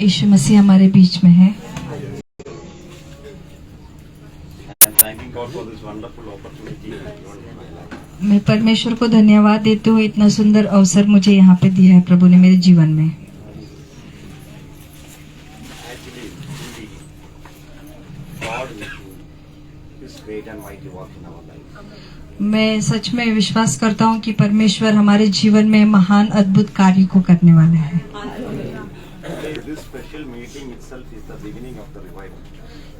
यीशु मसीह हमारे बीच में है। मैं परमेश्वर को धन्यवाद देती हूँ, इतना सुंदर अवसर मुझे यहाँ पे दिया है प्रभु ने मेरे जीवन में। मैं सच में विश्वास करता हूँ कि परमेश्वर हमारे जीवन में महान अद्भुत कार्य को करने वाला है।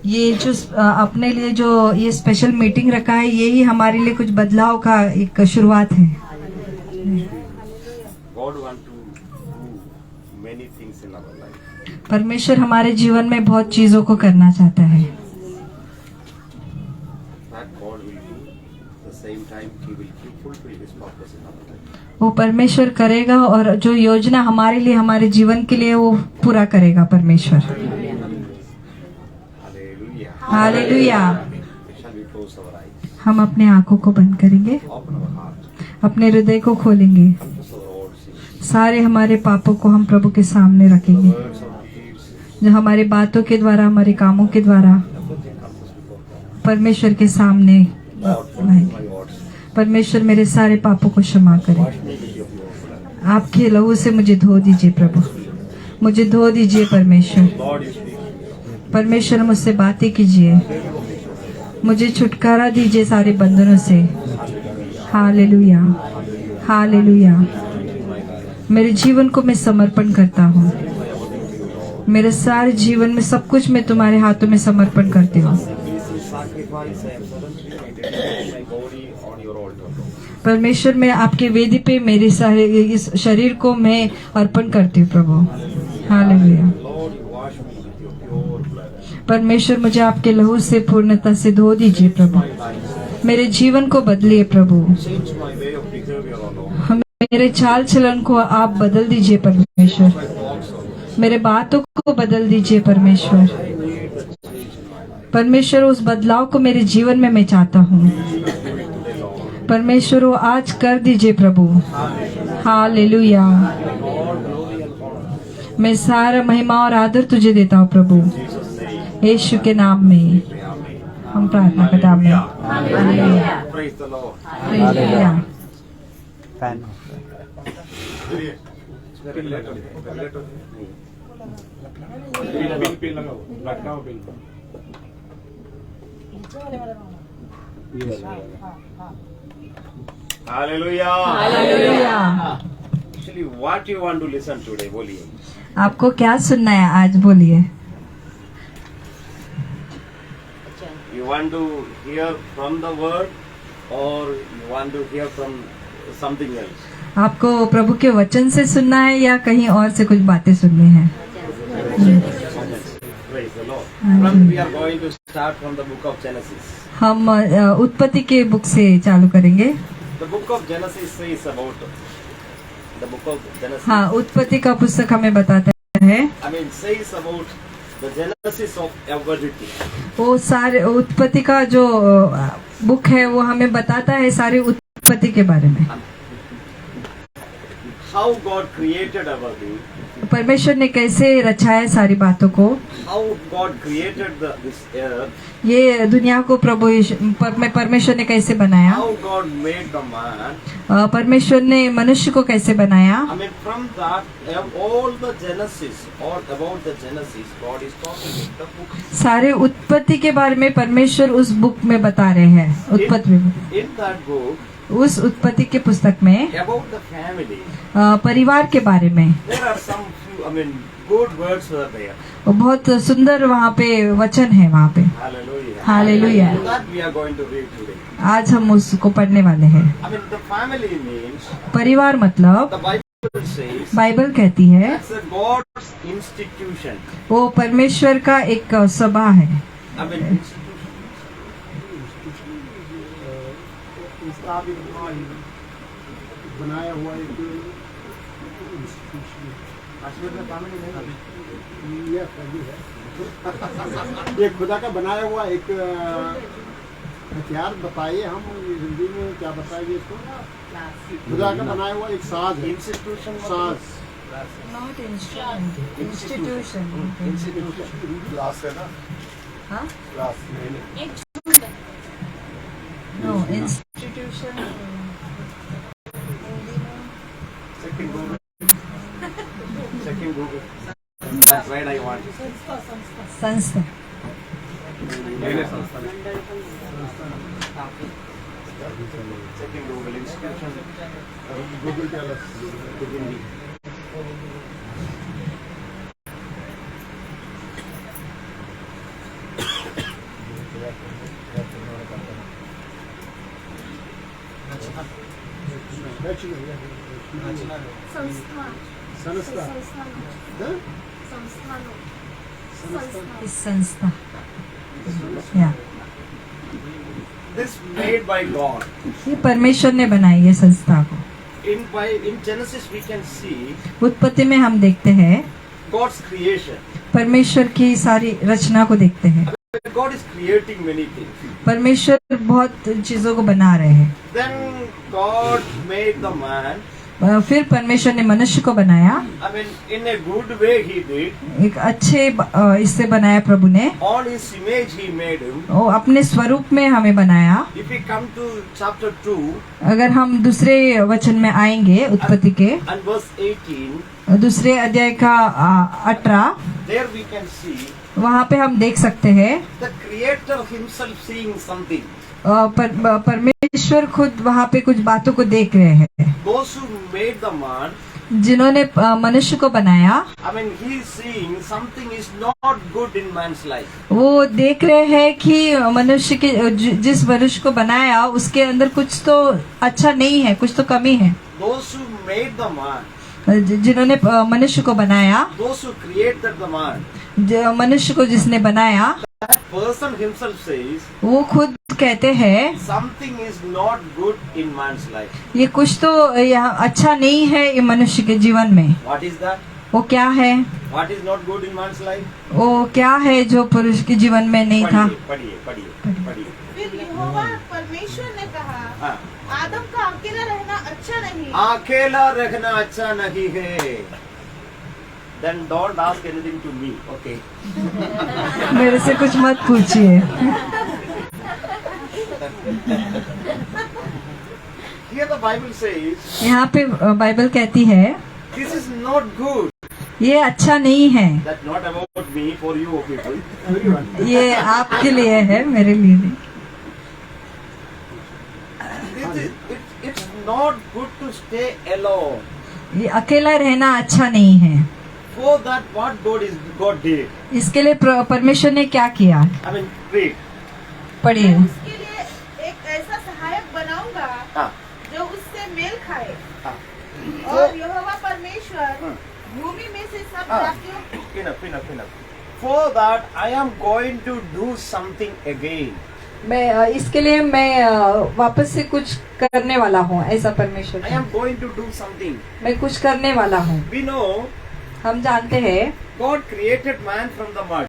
ये जो अपने लिए जो ये स्पेशल मीटिंग रखा है, यही हमारे लिए कुछ बदलाव का एक शुरुआत है। परमेश्वर हमारे जीवन में बहुत चीजों को करना चाहता है। वो परमेश्वर करेगा और जो योजना हमारे लिए हमारे जीवन के लिए वो पूरा करेगा परमेश्वर। हालेलुया। हम अपने आंखों को बंद करेंगे, अपने हृदय को खोलेंगे, सारे हमारे पापों को हम प्रभु के सामने रखेंगे, जो हमारे बातों के द्वारा हमारे कामों के द्वारा परमेश्वर के सामने लाएंगे। परमेश्वर मेरे सारे पापों को क्षमा करे। आपके लहू से मुझे धो दीजिए प्रभु, मुझे धो दीजिए परमेश्वर। परमेश्वर मुझसे बातें कीजिए, मुझे छुटकारा दीजिए सारे बंधनों से। Hallelujah, hallelujah. मेरे जीवन को मैं समर्पण करता हूँ, मेरे सारे जीवन में सब कुछ मैं तुम्हारे हाथों में समर्पण करती हूँ। परमेश्वर मैं आपके वेदी पे मेरे सारे इस शरीर को मैं अर्पण करती हूँ प्रभु। हालेलुया। परमेश्वर मुझे आपके लहू से पूर्णता से धो दीजिए प्रभु, मेरे जीवन को बदलिए प्रभु, मेरे चाल चलन को आप बदल दीजिए परमेश्वर, मेरे बातों को बदल दीजिए परमेश्वर। परमेश्वर उस बदलाव को मेरे जीवन में मैं चाहता हूँ परमेश्वर, वो आज कर दीजिए प्रभु। हालेलुया। मैं सारा महिमा और आदर तुझे देता हूँ प्रभु, यीशु के नाम में हम प्रार्थना करते हैं। Hallelujah. Hallelujah. Hallelujah. Hallelujah. Actually, what you want to listen today? बोलिए। आपको क्या सुनना है आज, बोलिए। You want to hear from the word, or you want to hear from something else? आपको प्रभु के वचन से सुनना है या कहीं और से कुछ बातें सुननी है? Praise the Lord. From we are going to start from the book of Genesis. हम उत्पत्ति के बुक से चालू करेंगे। The book of Genesis says about the book of Genesis. हाँ, उत्पत्ति का पुस्तक हमें बताता है। I mean, says about the Genesis of everything. वो सारे उत्पत्ति का जो बुक है वो हमें बताता है सारी उत्पत्ति के बारे में। How God created everything. परमेश्वर ने कैसे रचाया सारी बातों को। How God created this earth. ये दुनिया को प्रभु परमेश्वर ने कैसे बनाया। How God made the man. परमेश्वर ने मनुष्य को कैसे बनाया। I mean, from that, all the Genesis, or about the Genesis, God is talking in the book. सारे उत्पत्ति के बारे में परमेश्वर उस बुक में बता रहे हैं। उत्पत्ति में, In that book, उस उत्पत्ति के पुस्तक में about the family, परिवार के बारे में there are some few, I mean, good words were there. बहुत सुंदर वहाँ पे वचन है वहाँ पे। Hallelujah. Hallelujah. That we are going to read today. आज हम उसको पढ़ने वाले हैं। I mean, the family means, परिवार मतलब the Bible says, बाइबल कहती है it's a God's institution. वो परमेश्वर का एक सभा है। I mean, स्थापित हुआ है, बनाया हुआ एक इंस्टीट्यूशन। ये खुदा का बनाया हुआ एक हथियार बताइए, हम हिंदी में क्या बताएंगे इसको? खुदा का बनाया हुआ एक साज है, इंस्टीट्यूशन साज। Not institution. क्लास है ना, हाँ class no institution. Second Google. That's right, I want. संस्था। Second Google institution. Google tell us. Hindi. संस्था। हाँ? इस संस्था या This made by God. ये परमेश्वर ने बनाई है संस्था को। In Genesis we can see उत्पत्ति में हम देखते हैं God's creation. परमेश्वर की सारी रचना को देखते हैं। God is creating many things. परमेश्वर बहुत चीजों को बना रहे हैं। Then God made the man. फिर परमेश्वर ने मनुष्य को बनाया। I mean, in a good way He did. एक अच्छे इससे बनाया प्रभु ने। On His image He made him. वो अपने स्वरूप में हमें बनाया। If we come to chapter 2 अगर हम दूसरे वचन में आएंगे उत्पत्ति के and verse 18, दूसरे अध्याय का 18, there we can see वहाँ पे हम देख सकते हैं the Creator Himself seeing something. परमेश्वर खुद वहाँ पे कुछ बातों को देख रहे हैं। Those who made the man, जिन्होंने मनुष्य को बनाया, I mean, He is seeing something is not good in man's life. वो देख रहे हैं कि मनुष्य के जिस मनुष्य को बनाया उसके अंदर कुछ तो अच्छा नहीं है, कुछ तो कमी है। Those who made the man, जिन्होंने मनुष्य को बनाया, those who created the man, मनुष्य को जिसने बनाया, that person himself says वो खुद कहते हैं something is not good in man's life. ये कुछ तो यहाँ अच्छा नहीं है ये मनुष्य के जीवन में। What is that? वो क्या है? What is not good in man's life? वो क्या है जो पुरुष के जीवन में नहीं था? पढ़िए। फिर यहोवा परमेश्वर ने कहा, हाँ। आदम का अकेला रहना अच्छा नहीं। अकेला रखना अच्छा नहीं है। Then don't ask anything to me, okay? मेरे से कुछ मत पूछिए। Here the Bible says, यहाँ पे बाइबल कहती है this is not good. ये अच्छा नहीं है। That's not about me, for you people. ये आपके लिए है, मेरे लिए नहीं। It's not good to stay alone. ये अकेला रहना अच्छा नहीं है। For that, what God did? इसके लिए परमेश्वर ने क्या किया? I mean, read. पढ़िए। उसके लिए एक ऐसा सहायक बनाऊंगा हाँ, जो उससे मेल खाए। हाँ. और यहोवा परमेश्वर भूमि में से सब जातियों Enough. For that, I am going to do something again. मैं इसके लिए मैं वापस से कुछ करने वाला हूँ, ऐसा परमेश्वर I का। am going to do something. मैं कुछ करने वाला हूँ। We know हम जानते हैं God created man from the mud.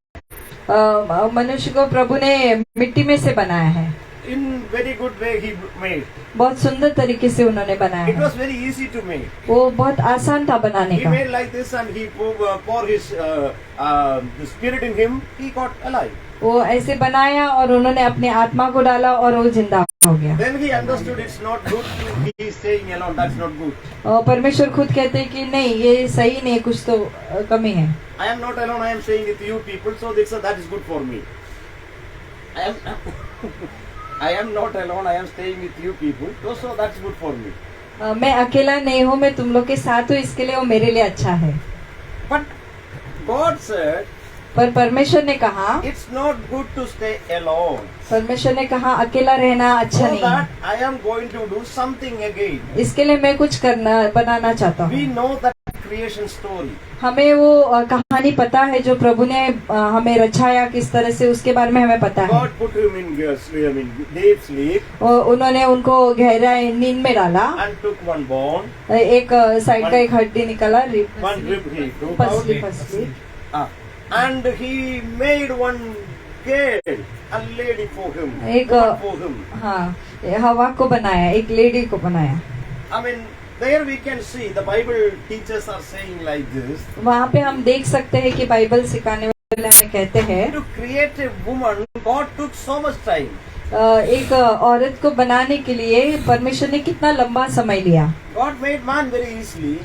मनुष्य को प्रभु ने मिट्टी में से बनाया है। In very good way He made. बहुत सुंदर तरीके से उन्होंने बनाया It है। was very easy to make. वो बहुत आसान था बनाने He का। made like this and He poured His the spirit in him. He got alive. वो ऐसे बनाया और उन्होंने अपने आत्मा को डाला और वो जिंदा हो गया। Then he understood it's not good to be staying alone. That's not good. और परमेश्वर खुद कहते हैं कि नहीं, ये सही नहीं, कुछ तो कमी है। I am not alone. I am staying with you people. So that is good for me. I am not alone. I am staying with you people. So that's good for me. मैं अकेला नहीं हूँ, मैं तुम लोग के साथ हूँ, इसके लिए वो मेरे लिए अच्छा है। But God said पर परमेश्वर ने कहा, it's not good to stay alone. परमेश्वर ने कहा अकेला रहना अच्छा So नहीं that है। I am going to do something again. इसके लिए मैं कुछ बनाना चाहता We हूँ। know that creation story. हमें वो कहानी पता है जो प्रभु ने हमें रचाया किस तरह से, उसके बारे में हमें पता है। God put him in deep sleep और उन्होंने उनको गहराई नींद में डाला, and took one bone, एक साइड का एक हड्डी निकाला, one rib he took पसली out, पसली, and he made one girl, a lady for him, एक woman for him. हाँ हवा को बनाया, एक लेडी को बनाया। I mean, there we can see the Bible teachers are saying like this. वहाँ पे हम देख सकते हैं कि बाइबल सिखाने वाले हमें कहते हैं To create a woman, God took so much time. एक औरत को बनाने के लिए परमेश्वर ने कितना लंबा समय लिया। God made man very easily,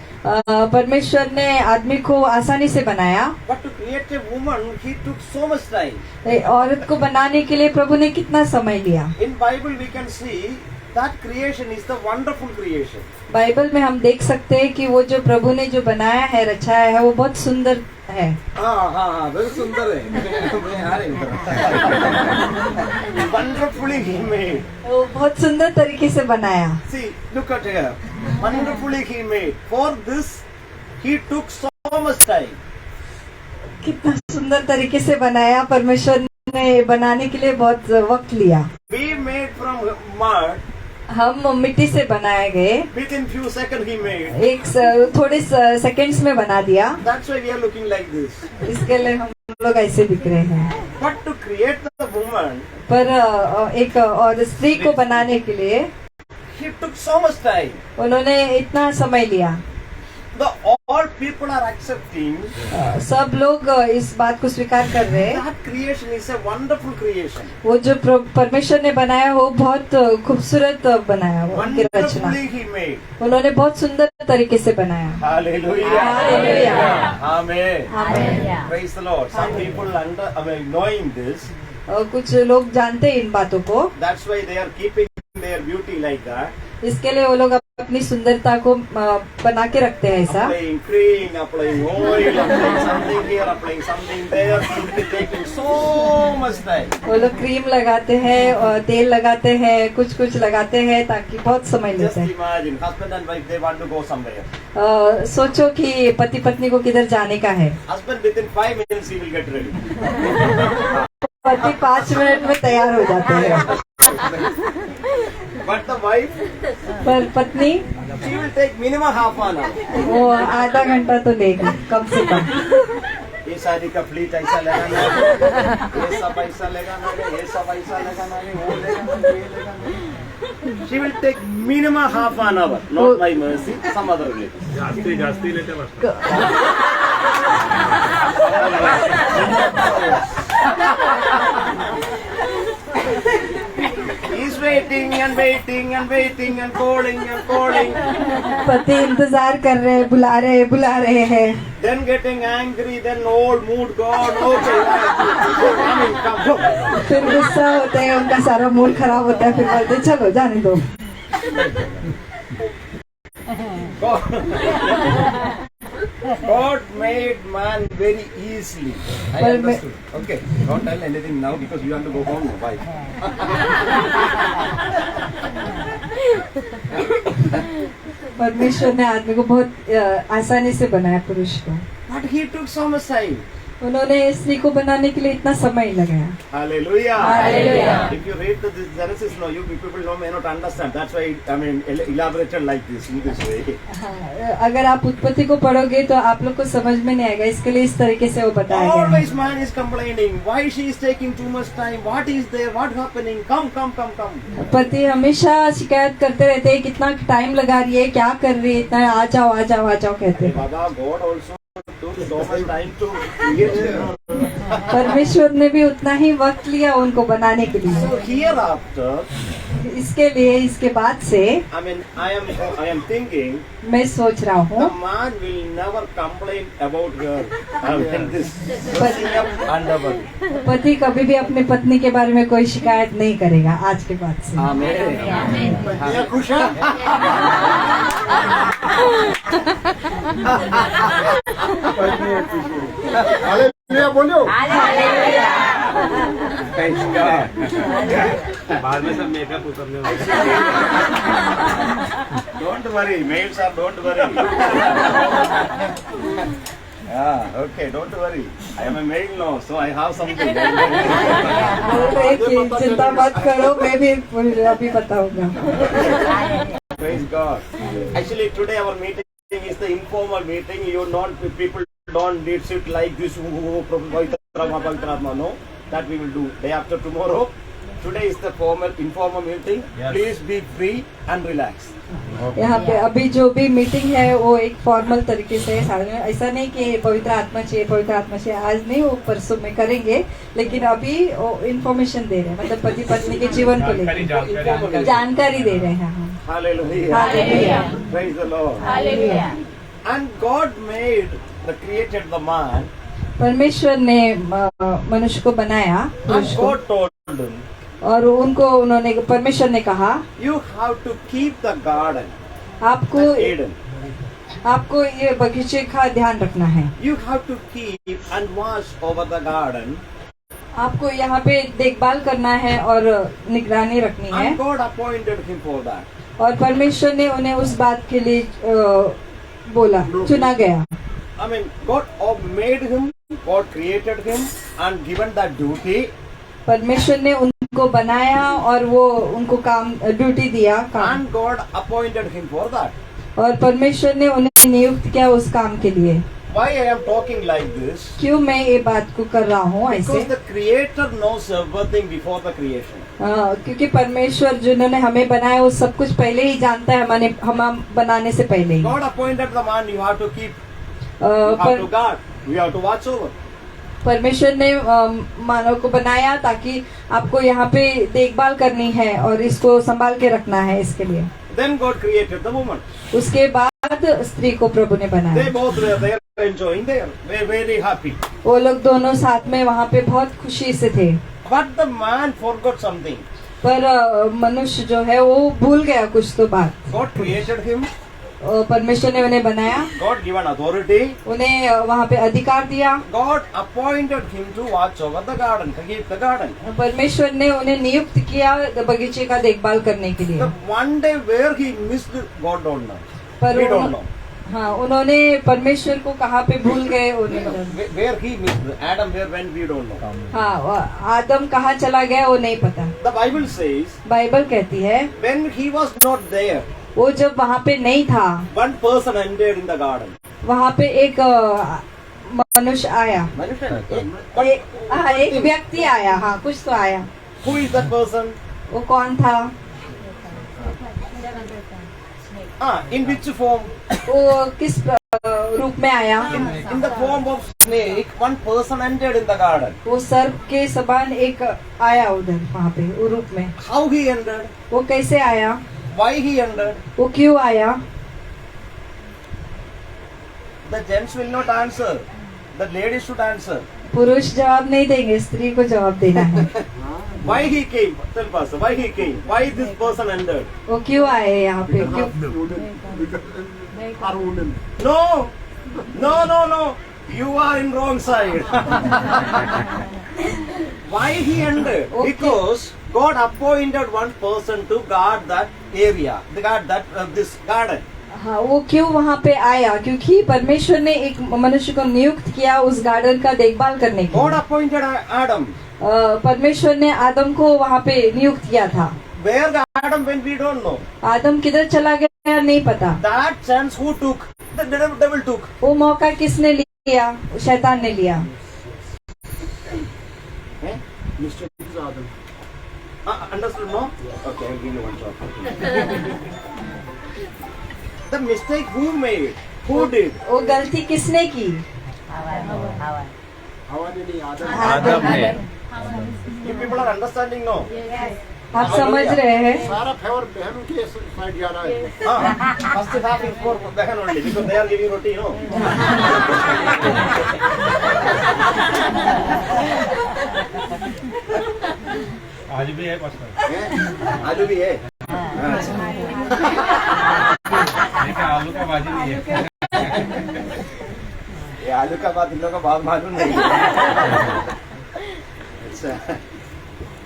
परमेश्वर ने आदमी को आसानी से बनाया, but to create a woman, He took so much time. औरत को बनाने के लिए प्रभु ने कितना समय लिया। In Bible we can see that creation is the wonderful creation. Bible में हम देख सकते हैं कि वो जो प्रभु ने जो बनाया है, रचाया है, वो बहुत सुंदर है। हाँ, very सुंदर है। Wonderfully He made. वो बहुत सुंदर तरीके से बनाया। See, look at here. Wonderfully He made. For this, He took so much time. कितना सुंदर तरीके से बनाया, परमेश्वर ने बनाने के लिए बहुत वक्त लिया। We made from mud. हम मिट्टी से बनाए गए, Within few seconds He made. थोड़े सेकंड्स में बना दिया। That's why we are looking like this. इसके लिए हम लोग ऐसे दिख रहे हैं। But to create the woman, पर एक और स्त्री को बनाने के लिए He took so much time. उन्होंने इतना समय लिया। All people are accepting सब लोग इस बात को स्वीकार कर रहे हैं, that creation is a wonderful creation. वो जो परमेश्वर ने बनाया वो बहुत खूबसूरत बनाया, वो उनकी रचना Wonderfully He made. उन्होंने बहुत सुंदर तरीके से बनाया। Hallelujah. Hallelujah. Amen. Amen. Praise the Lord. Some people knowing this, कुछ लोग जानते हैं इन बातों को, that's why they are keeping their beauty like that. इसके लिए वो लोग अपनी सुंदरता को बना के रखते हैं ऐसा। Applying cream, applying oil, applying something here, applying something there. It taking so much time. वो लोग क्रीम लगाते हैं और तेल लगाते हैं, कुछ कुछ लगाते हैं ताकि बहुत समय Just लेते हैं। imagine, husband and wife, they want to go somewhere. सोचो कि पति पत्नी को किधर जाने का है, Husband within 5 minutes he will get ready. पति 5 मिनट में तैयार हो जाते हैं, But the wife, पर पत्नी she will take minimum half an hour. वो आधा घंटा तो लेगी कम से कम। ये शादी का फ्लीट ऐसा लगाना है, ये सब ऐसा लगाना है, ये सब ऐसा लगाना है, वो लगाना है, ये लगाना है। She will take minimum half an hour, not my mercy, some other relative. जास्ती लेते बस। He's waiting and waiting and waiting and calling and calling. पति इंतजार कर रहे हैं, बुला रहे हैं। Then getting angry, then old mood gone. Okay, come. फिर गुस्सा होता है, उनका सारा मूड खराब होता है, फिर बोलते चलो जाने दो। God made man very easily. I understood. Okay, don't tell anything now because you have to go home now. Bye. परमेश्वर ने आदमी को बहुत आसानी से बनाया, पुरुष को। But he took so much time. उन्होंने स्त्री को बनाने के लिए इतना समय लगाया। Hallelujah. Hallelujah. If you read the Genesis, no, you people may not understand. That's why elaborated like this in this way. हाँ, अगर आप उत्पत्ति को पढ़ोगे तो आप लोग को समझ में नहीं आएगा, इसके लिए इस तरीके से वो बताया गया है। Always man is complaining. Why she is taking too much time? What is there? What happening? Come. पति हमेशा शिकायत करते रहते हैं, कितना टाइम लगा रही है, क्या कर रही है, इतना आ जाओ कहते हैं। Baba, God also took so much time to create. परमेश्वर ने भी उतना ही वक्त लिया उनको बनाने के लिए। So hereafter, इसके लिए इसके बाद से I am thinking मैं सोच रहा the हूँ man will never complain about her. This dressing up underwear. पति कभी भी अपनी पत्नी के बारे में कोई शिकायत नहीं करेगा आज के बाद से। Amen. ये खुश है। हालेलुया बोलो। Praise God. बाद में सब मेकअप उतरने Don't worry, males are don't worry. Yeah, okay, don't worry. I am a male now, so I have something. बोल रहे कि चिंता मत करो, मैं भी अभी बताऊंगा। Praise God. Actually, today our meeting is the informal meeting. People don't need sit like this. No, that we will do day after tomorrow. Today is the informal meeting. Yes. Please be free and relax. यहाँ पे अभी जो भी meeting है वो एक formal तरीके से है। साधारण ऐसा नहीं कि पवित्र आत्मा चाहिए, आज नहीं, वो परसों में करेंगे, लेकिन अभी वो इंफॉर्मेशन दे रहे हैं, मतलब पति पत्नी के जीवन को लेकर जानकारी दे रहे हैं। Hallelujah. Hallelujah. Praise the Lord. Hallelujah. And God created the man, परमेश्वर ने मनुष्य को बनाया, and पुरुष को, God told him, और परमेश्वर ने कहा, you have to keep the garden, आपको Eden. आपको ये बगीचे का ध्यान रखना है, You have to keep and watch over the garden. आपको यहाँ पे देखभाल करना है और निगरानी रखनी है। And God appointed him for that. और परमेश्वर ने उन्हें उस बात के लिए बोला, चुना गया। I mean, God made him, God created him and given that duty. परमेश्वर ने उनको बनाया और वो उनको काम ड्यूटी दिया काम, And God appointed him for that. और परमेश्वर ने उन्हें नियुक्त किया उस काम के लिए। Why I am talking like this? क्यों मैं ये बात को कर रहा हूँ Because ऐसे? the Creator knows everything before the creation. क्योंकि परमेश्वर जिन्होंने हमें बनाया वो सब कुछ पहले ही जानता है, हम बनाने से पहले ही। God appointed the man, you have to keep, you have to guard, you have to watch over. परमेश्वर ने मानव को बनाया ताकि आपको यहाँ पे देखभाल करनी है और इसको संभाल के रखना है, इसके लिए। Then God created the woman. उसके बाद स्त्री को प्रभु ने They बनाया। both were there enjoying, they were very happy. वो लोग दोनों साथ में वहाँ पे बहुत खुशी से थे, But the man forgot something. पर मनुष्य जो है वो भूल गया कुछ तो बात। God created him, परमेश्वर ने उन्हें बनाया, God given authority, उन्हें वहाँ पे अधिकार दिया, God appointed him to watch over the garden, to keep the garden. परमेश्वर ने उन्हें नियुक्त किया बगीचे का देखभाल करने के लिए। The one day where he missed, God don't know. पर We don't know. हाँ, उन्होंने परमेश्वर को कहाँ पे भूल गए उन्हें, Where he missed, Adam where when we don't know. हाँ, आदम कहाँ चला गया वो नहीं पता। The Bible says, बाइबल कहती है when he was not there, वो जब वहाँ पे नहीं था, one person entered in the garden. वहाँ पे एक मनुष्य आया, एक व्यक्ति आया, हाँ कुछ तो आया। Who is that person? वो कौन था? In which form? वो किस रूप में आया? In the form of snake, one person entered in the garden. वो सर्प के समान एक आया उधर वहाँ पे वो रूप में। How he entered? वो कैसे आया? Why he entered? वो क्यों आया? The gents will not answer. The ladies should answer. पुरुष जवाब नहीं देंगे, स्त्री को जवाब देना है। Why he came? Tell pastor. Why he came? Why this person entered? वो क्यों आए यहाँ पे? क्यों? Are women. No, no, no, no. You are in wrong side. Why he entered? Okay. Because God appointed one person to guard that area, to guard that this garden. हाँ, वो क्यों वहाँ पे आया? क्योंकि परमेश्वर ने एक मनुष्य को नियुक्त किया उस गार्डन का देखभाल करने के God लिए। appointed Adam. परमेश्वर ने आदम को वहाँ पे नियुक्त किया था। Where the Adam went, we don't know. आदम किधर चला गया नहीं पता। That chance who took? The devil took. वो मौका किसने लिया? शैतान ने लिया। Eh? Mr. Adam. Understood? No? Okay, I'll give you one shot. The mistake who made? Who did? वो गलती किसने की? हवा ने नहीं आदम। आदम ने। You people are understanding now? आप समझ रहे हैं? सारा फेवर बहनों के साइड जा रहा है। First half is for Behan only because they are giving roti, no? आज भी है पास्टर। आलू भी है। लेकिन आलू का भाजी नहीं है। ये आलू का बात इन लोगों को बहुत मालूम नहीं है। अच्छा,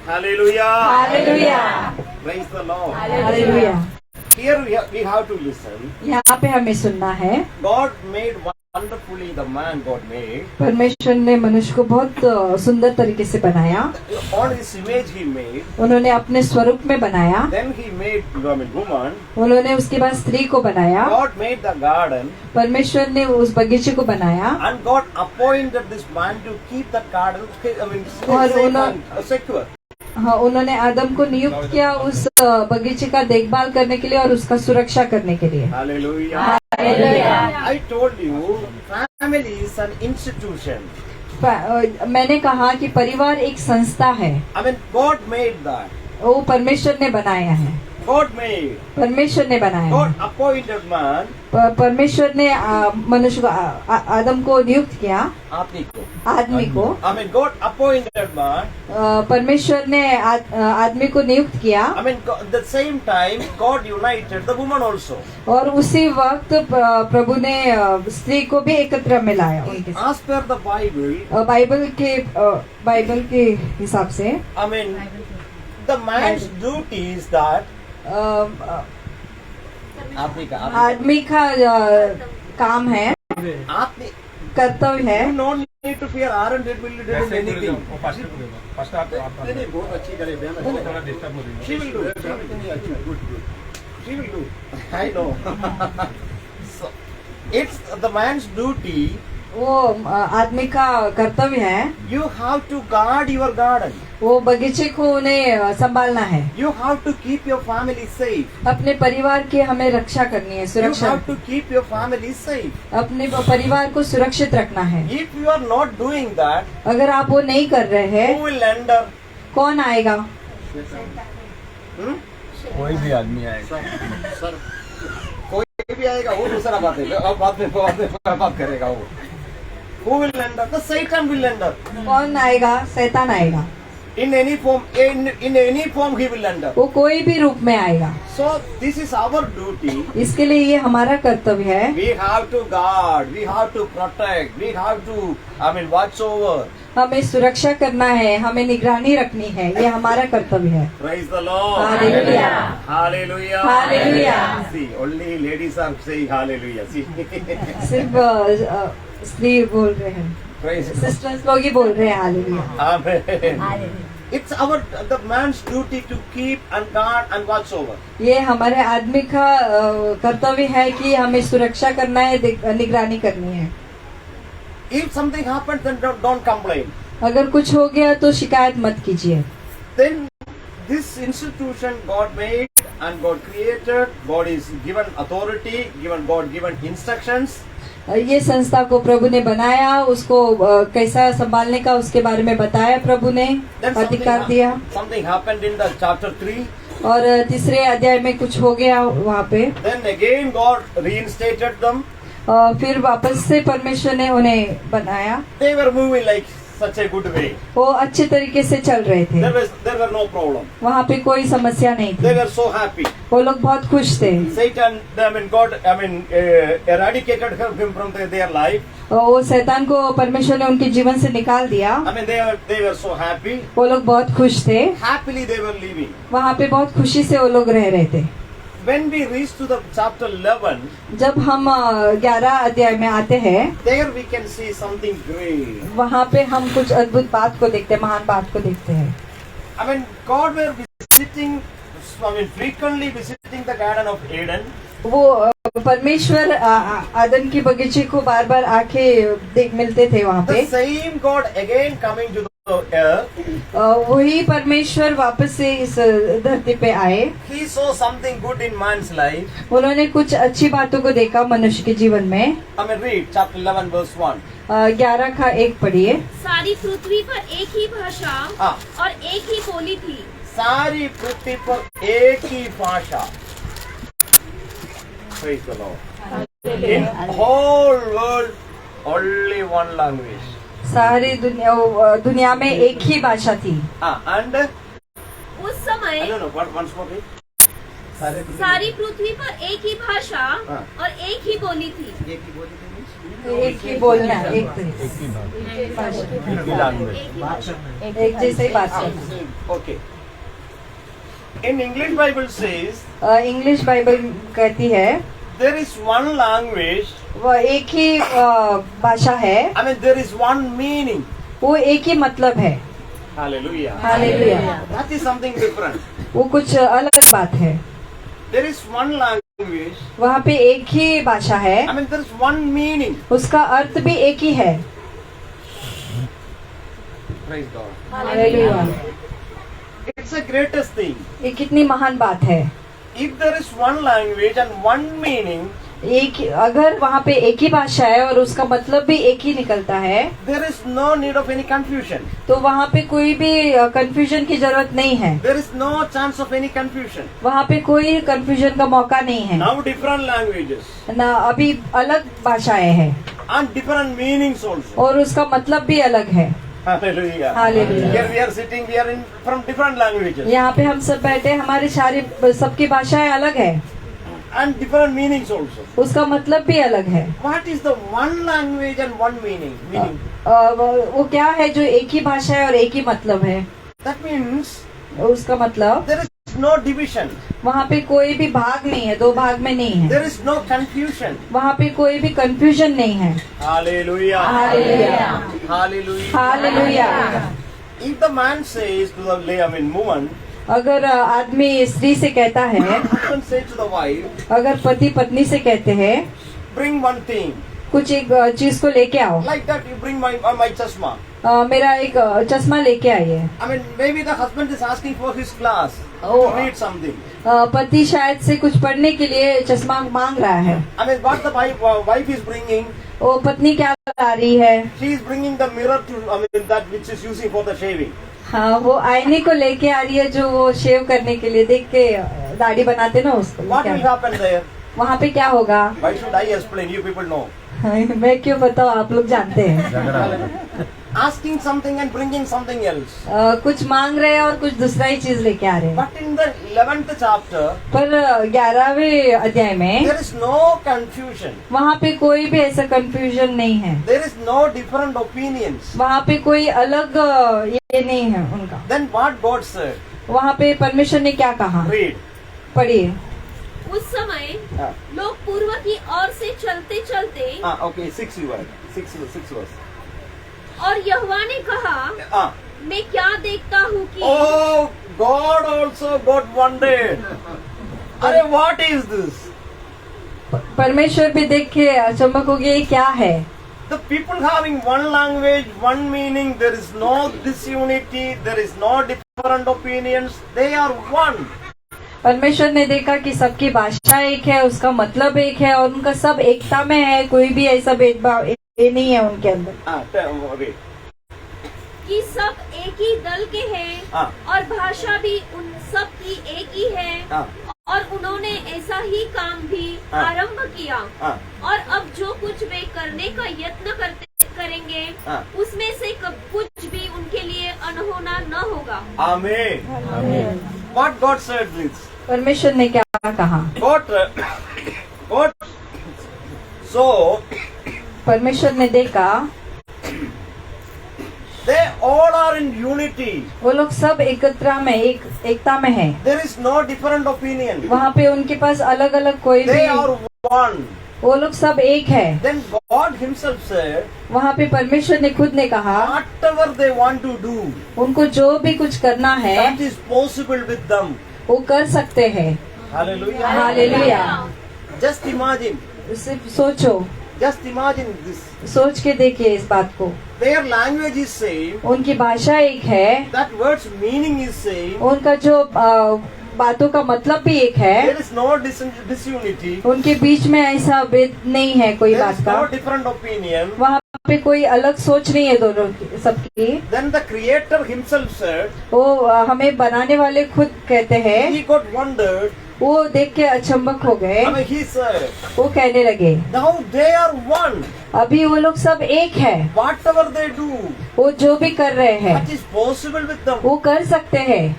Hallelujah. Hallelujah, Praise the Lord. Hallelujah. Here we have to listen. यहाँ पे हमें सुनना है, God made wonderfully the man God made. परमेश्वर ने मनुष्य को बहुत सुंदर तरीके से बनाया। On his image he made. उन्होंने अपने स्वरूप में बनाया। Then he made woman. उन्होंने उसके बाद स्त्री को बनाया। God made the garden. परमेश्वर ने उस बगीचे को बनाया And God appointed this man to keep the garden, और safe उन्हों- and secure. हाँ, उन्होंने आदम को नियुक्त किया उस बगीचे का देखभाल करने के लिए और उसका सुरक्षा करने के लिए। Hallelujah. Hallelujah. I told you, family is an institution. मैंने कहा कि परिवार एक संस्था है, I mean, God made that. वो परमेश्वर ने बनाया है। God made. परमेश्वर ने बनाया God है। appointed man. परमेश्वर ने मनुष्य को आदम को नियुक्त किया, आदमी को। I mean, God appointed man. परमेश्वर ने आदमी को नियुक्त किया I mean, at the same time, God united the woman also. और उसी वक्त प्रभु ने स्त्री को भी एकत्र मिलाया उनके साथ। As per the Bible, Bible के हिसाब से I mean, the man's duty is that आदमी का काम है, आपने कर्तव्य है। you don't need to fear Aaron did will do anything. First आप नहीं नहीं बहुत अच्छी करे बहन अच्छी थोड़ा डिस्टर्ब हो रही है। She will do. नहीं, अच्छी good good She will do. I know. So, it's the man's duty. वो आदमी का कर्तव्य है, You have to guard your garden. वो बगीचे को उन्हें संभालना है। You have to keep your family safe. अपने परिवार की हमें रक्षा करनी है, You सुरक्षा। have to keep your family safe. अपने परिवार को सुरक्षित रखना है। If you are not doing that, अगर आप वो नहीं कर रहे who हैं, will enter? कौन आएगा? Hmm? कोई भी आदमी आएगा। सर कोई भी आएगा, वो दूसरा बात है। अब बाद में बात करेगा वो। Who will enter? The Satan will enter. कौन आएगा? शैतान आएगा। In any form, in any form he will enter. वो कोई भी रूप में आएगा। So this is our duty. इसके लिए ये हमारा कर्तव्य है। We have to guard, we have to protect, we have to, I mean, watch over. हमें सुरक्षा करना है, हमें निगरानी रखनी है, ये हमारा कर्तव्य है। Praise the Lord. Hallelujah. Hallelujah. Hallelujah. See, only ladies are saying hallelujah. See. सिर्फ स्त्री बोल रहे हैं, Praise the Lord. सिस्टर्स लोग ही बोल रहे हैं hallelujah. Amen. It's the man's duty to keep and guard and watch over. ये हमारे आदमी का कर्तव्य है कि हमें सुरक्षा करना है, निगरानी करनी है। If something happens, then don't complain. अगर कुछ हो गया तो शिकायत मत कीजिए। Then this institution God made and God created, God is given authority, God given instructions. ये संस्था को प्रभु ने बनाया, उसको कैसा संभालने का उसके बारे में बताया प्रभु ने, Then अधिकार दिया। something happened in the chapter 3. और तीसरे अध्याय में कुछ हो गया वहाँ पे। Then again God reinstated them. फिर वापस से परमेश्वर ने उन्हें बनाया। They were moving like such a good way. वो अच्छे तरीके से चल रहे थे, There were no problem. वहाँ पे कोई समस्या नहीं They थी, were so happy. वो लोग बहुत खुश थे। Satan, God, eradicated him from their life. वो शैतान को परमेश्वर ने उनके जीवन से निकाल दिया। They were so happy. वो लोग बहुत खुश थे, Happily they were living. वहाँ पे बहुत खुशी से वो लोग रह रहे थे। When we reach to the chapter 11, जब हम 11 अध्याय में आते हैं, there we can see something great. वहाँ पे हम कुछ अद्भुत बात को देखते हैं, महान बात को देखते हैं। God were visiting, frequently visiting the Garden of Eden. वो परमेश्वर आदम की बगीचे को बार बार आके मिलते थे वहाँ पे। The same God again coming to the earth. वही परमेश्वर वापस से इस धरती पे आए। He saw something good in man's life. उन्होंने कुछ अच्छी बातों को देखा मनुष्य के जीवन में। Read chapter 11 verse 1. 11 का 1 पढ़िए। सारी पृथ्वी पर एक ही भाषा हाँ। और एक ही बोली थी। सारी पृथ्वी पर एक ही भाषा। Praise the Lord. In whole world, only one language. सारी दुनिया में एक ही भाषा थी। And उस समय I don't know what once more. सारी पृथ्वी पर एक ही भाषा हाँ। और एक ही बोली थी। एक ही बोली थी means? एक ही बोलना, एक भाषा, एक जैसे ही बात करना। Okay. In English Bible says English Bible कहती है there is one language. वो एक ही भाषा है, I mean there is one meaning. वो एक ही मतलब है। Hallelujah. Hallelujah. That is something different. वो कुछ अलग बात है। There is one language. वहाँ पे एक ही भाषा है, I mean there is one meaning. उसका अर्थ भी एक ही है। Praise God. Hallelujah. It's the greatest thing. ये कितनी महान बात है। If there is one language and one meaning, अगर वहाँ पे एक ही भाषा है और उसका मतलब भी एक ही निकलता है, there is no need of any confusion. तो वहाँ पे कोई भी कंफ्यूजन की जरूरत नहीं है। There is no chance of any confusion. वहाँ पे कोई कंफ्यूजन का मौका नहीं है। Now different languages ना अभी अलग भाषाएं हैं and different meanings also. और उसका मतलब भी अलग है। Hallelujah. Hallelujah. Here we are sitting, we are in from different languages यहाँ पे हम सब बैठे, हमारी सारी सबकी भाषाएं अलग है, and different meanings also. उसका मतलब भी अलग है। What is the one language and one meaning? वो क्या है जो एक ही भाषा है और एक ही मतलब है? That means उसका मतलब there is no division. वहाँ पे कोई भी भाग नहीं है, दो भाग में नहीं है। There is no confusion. वहाँ पे कोई भी कंफ्यूजन नहीं है। Hallelujah. Hallelujah. Hallelujah. Hallelujah. If the man says to the woman, अगर आदमी स्त्री से कहता है, husband says to the wife, अगर पति पत्नी से कहते हैं bring one thing. कुछ एक चीज को लेके आओ, Like that, you bring my chashma. मेरा एक चश्मा लेके आइए। I mean, maybe the husband is asking for his class Oh. to read something. पति शायद से कुछ पढ़ने के लिए चश्मा मांग रहा है। I mean, what the wife is bringing, वो पत्नी क्या ला रही है? she is bringing the mirror to, I mean, that which is using for the shaving. हाँ, वो आईने को लेके आ रही है जो वो शेव करने के लिए, देख के दाढ़ी बनाते ना उसको। What will happen there? वहाँ पे क्या होगा? Why should I explain? You people know. मैं क्यों बताऊँ, आप लोग जानते हैं। Asking something and bringing something else. कुछ मांग रहे हैं और कुछ दूसरा ही चीज लेके आ रहे हैं। But in the 11th chapter, पर 11वें अध्याय में there is no confusion. वहाँ पे कोई भी ऐसा कंफ्यूजन नहीं है। There is no different opinions. वहाँ पे कोई अलग ये नहीं है उनका। Then what God said? वहाँ पे परमेश्वर ने क्या कहा? Read. पढ़िए। उस समय हाँ. लोग पूर्व की ओर से चलते चलते Okay, 6 verse. और यहोवा ने कहा, Ah. मैं क्या देखता हूँ कि Oh, God also got wondered. अरे what is this? परमेश्वर भी देख के अचंभक हो गया, ये क्या है? The people having one language, one meaning, there is no disunity, there is no different opinions, they are one. परमेश्वर ने देखा कि सबकी भाषा एक है, उसका मतलब एक है और उनका सब एकता में है, कोई भी ऐसा भेदभाव ये नहीं है उनके अंदर। Okay. कि सब एक ही दल के हैं हाँ. और भाषा भी उन सब की एक ही है हाँ. और उन्होंने ऐसा ही काम भी हाँ. आरंभ किया हाँ. और अब जो कुछ वे करने का यत्न करेंगे हाँ. उसमें से कुछ भी उनके लिए अनहोना न होगा। Amen. What God said this? परमेश्वर ने क्या कहा? God. So परमेश्वर ने देखा they all are in unity. वो लोग सब एकता में है। There is no different opinion. वहाँ पे उनके पास अलग अलग कोई They भी, are one. वो लोग सब एक है। Then God Himself said, वहाँ पे परमेश्वर ने खुद ने कहा, whatever they want to do, उनको जो भी कुछ करना है that is possible with them. वो कर सकते हैं। Hallelujah. हालेलुया। Just imagine. सिर्फ सोचो, Just imagine this. सोच के देखिए इस बात को। Their language is same. उनकी भाषा एक है, That word's meaning is same. उनका जो बातों का मतलब भी एक है, There is no disunity. उनके बीच में ऐसा भेद नहीं है कोई There बात is का। no different opinion. वहाँ पे कोई अलग सोच नहीं है दोनों सबकी। Then the Creator Himself said, वो हमें बनाने वाले खुद कहते हैं, He got wondered. वो देख के अचंभक हो गए। I mean, He said, वो कहने लगे, now they are one. अभी वो लोग सब एक है, Whatever they do, वो जो भी कर रहे हैं that is possible with them. वो कर सकते हैं।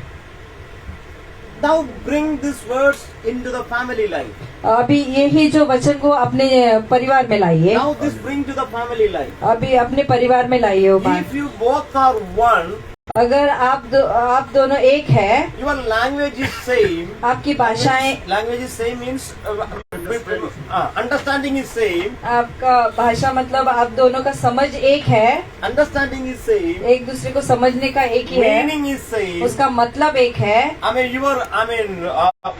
Now bring these words into the family life. अभी यही जो वचन को अपने परिवार में लाइए, Now this bring to the family life. अभी अपने परिवार में लाइए वो बात। If you both are one, अगर आप दोनों एक है, your language is same. आपकी भाषाएं, Language is same means understanding is same. आपका भाषा मतलब आप दोनों का समझ एक है, Understanding is same. एक दूसरे को समझने का एक ही है, Meaning is same. उसका मतलब एक है,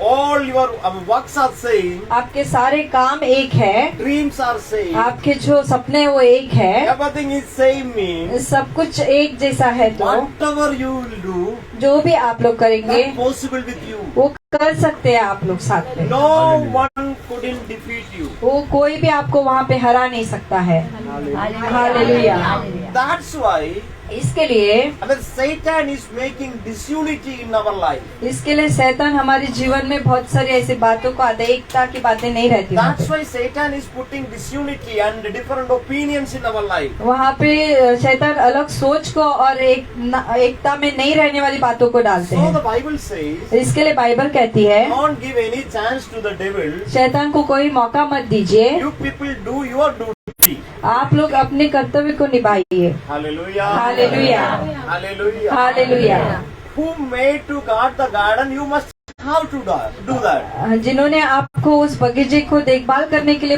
All your works are same. आपके सारे काम एक है, Dreams are same. आपके जो सपने वो एक है, Everything is same means सब कुछ एक जैसा है। तो whatever you will do, जो भी आप लोग करेंगे that's possible with you. वो कर सकते हैं आप लोग साथ में। No one couldn't defeat you. वो कोई भी आपको वहाँ पे हरा नहीं सकता है। हालेलुया। That's why इसके लिए Satan is making disunity in our life. इसके लिए शैतान हमारे जीवन में बहुत सारी ऐसी बातों को एकता की बातें नहीं रहती वहाँ That's पे। why Satan is putting disunity and different opinions in our life. वहाँ पे शैतान अलग सोच को और एकता में नहीं रहने वाली बातों को डालते So the हैं। Bible says, इसके लिए बाइबल कहती है, don't give any chance to the devil. शैतान को कोई मौका मत दीजिए, You people do your duty. आप लोग अपने कर्तव्य को निभाइए। Hallelujah. Hallelujah, Hallelujah. Hallelujah. Who made to guard the garden? You must have to do that. जिन्होंने आपको उस बगीचे को देखभाल करने के लिए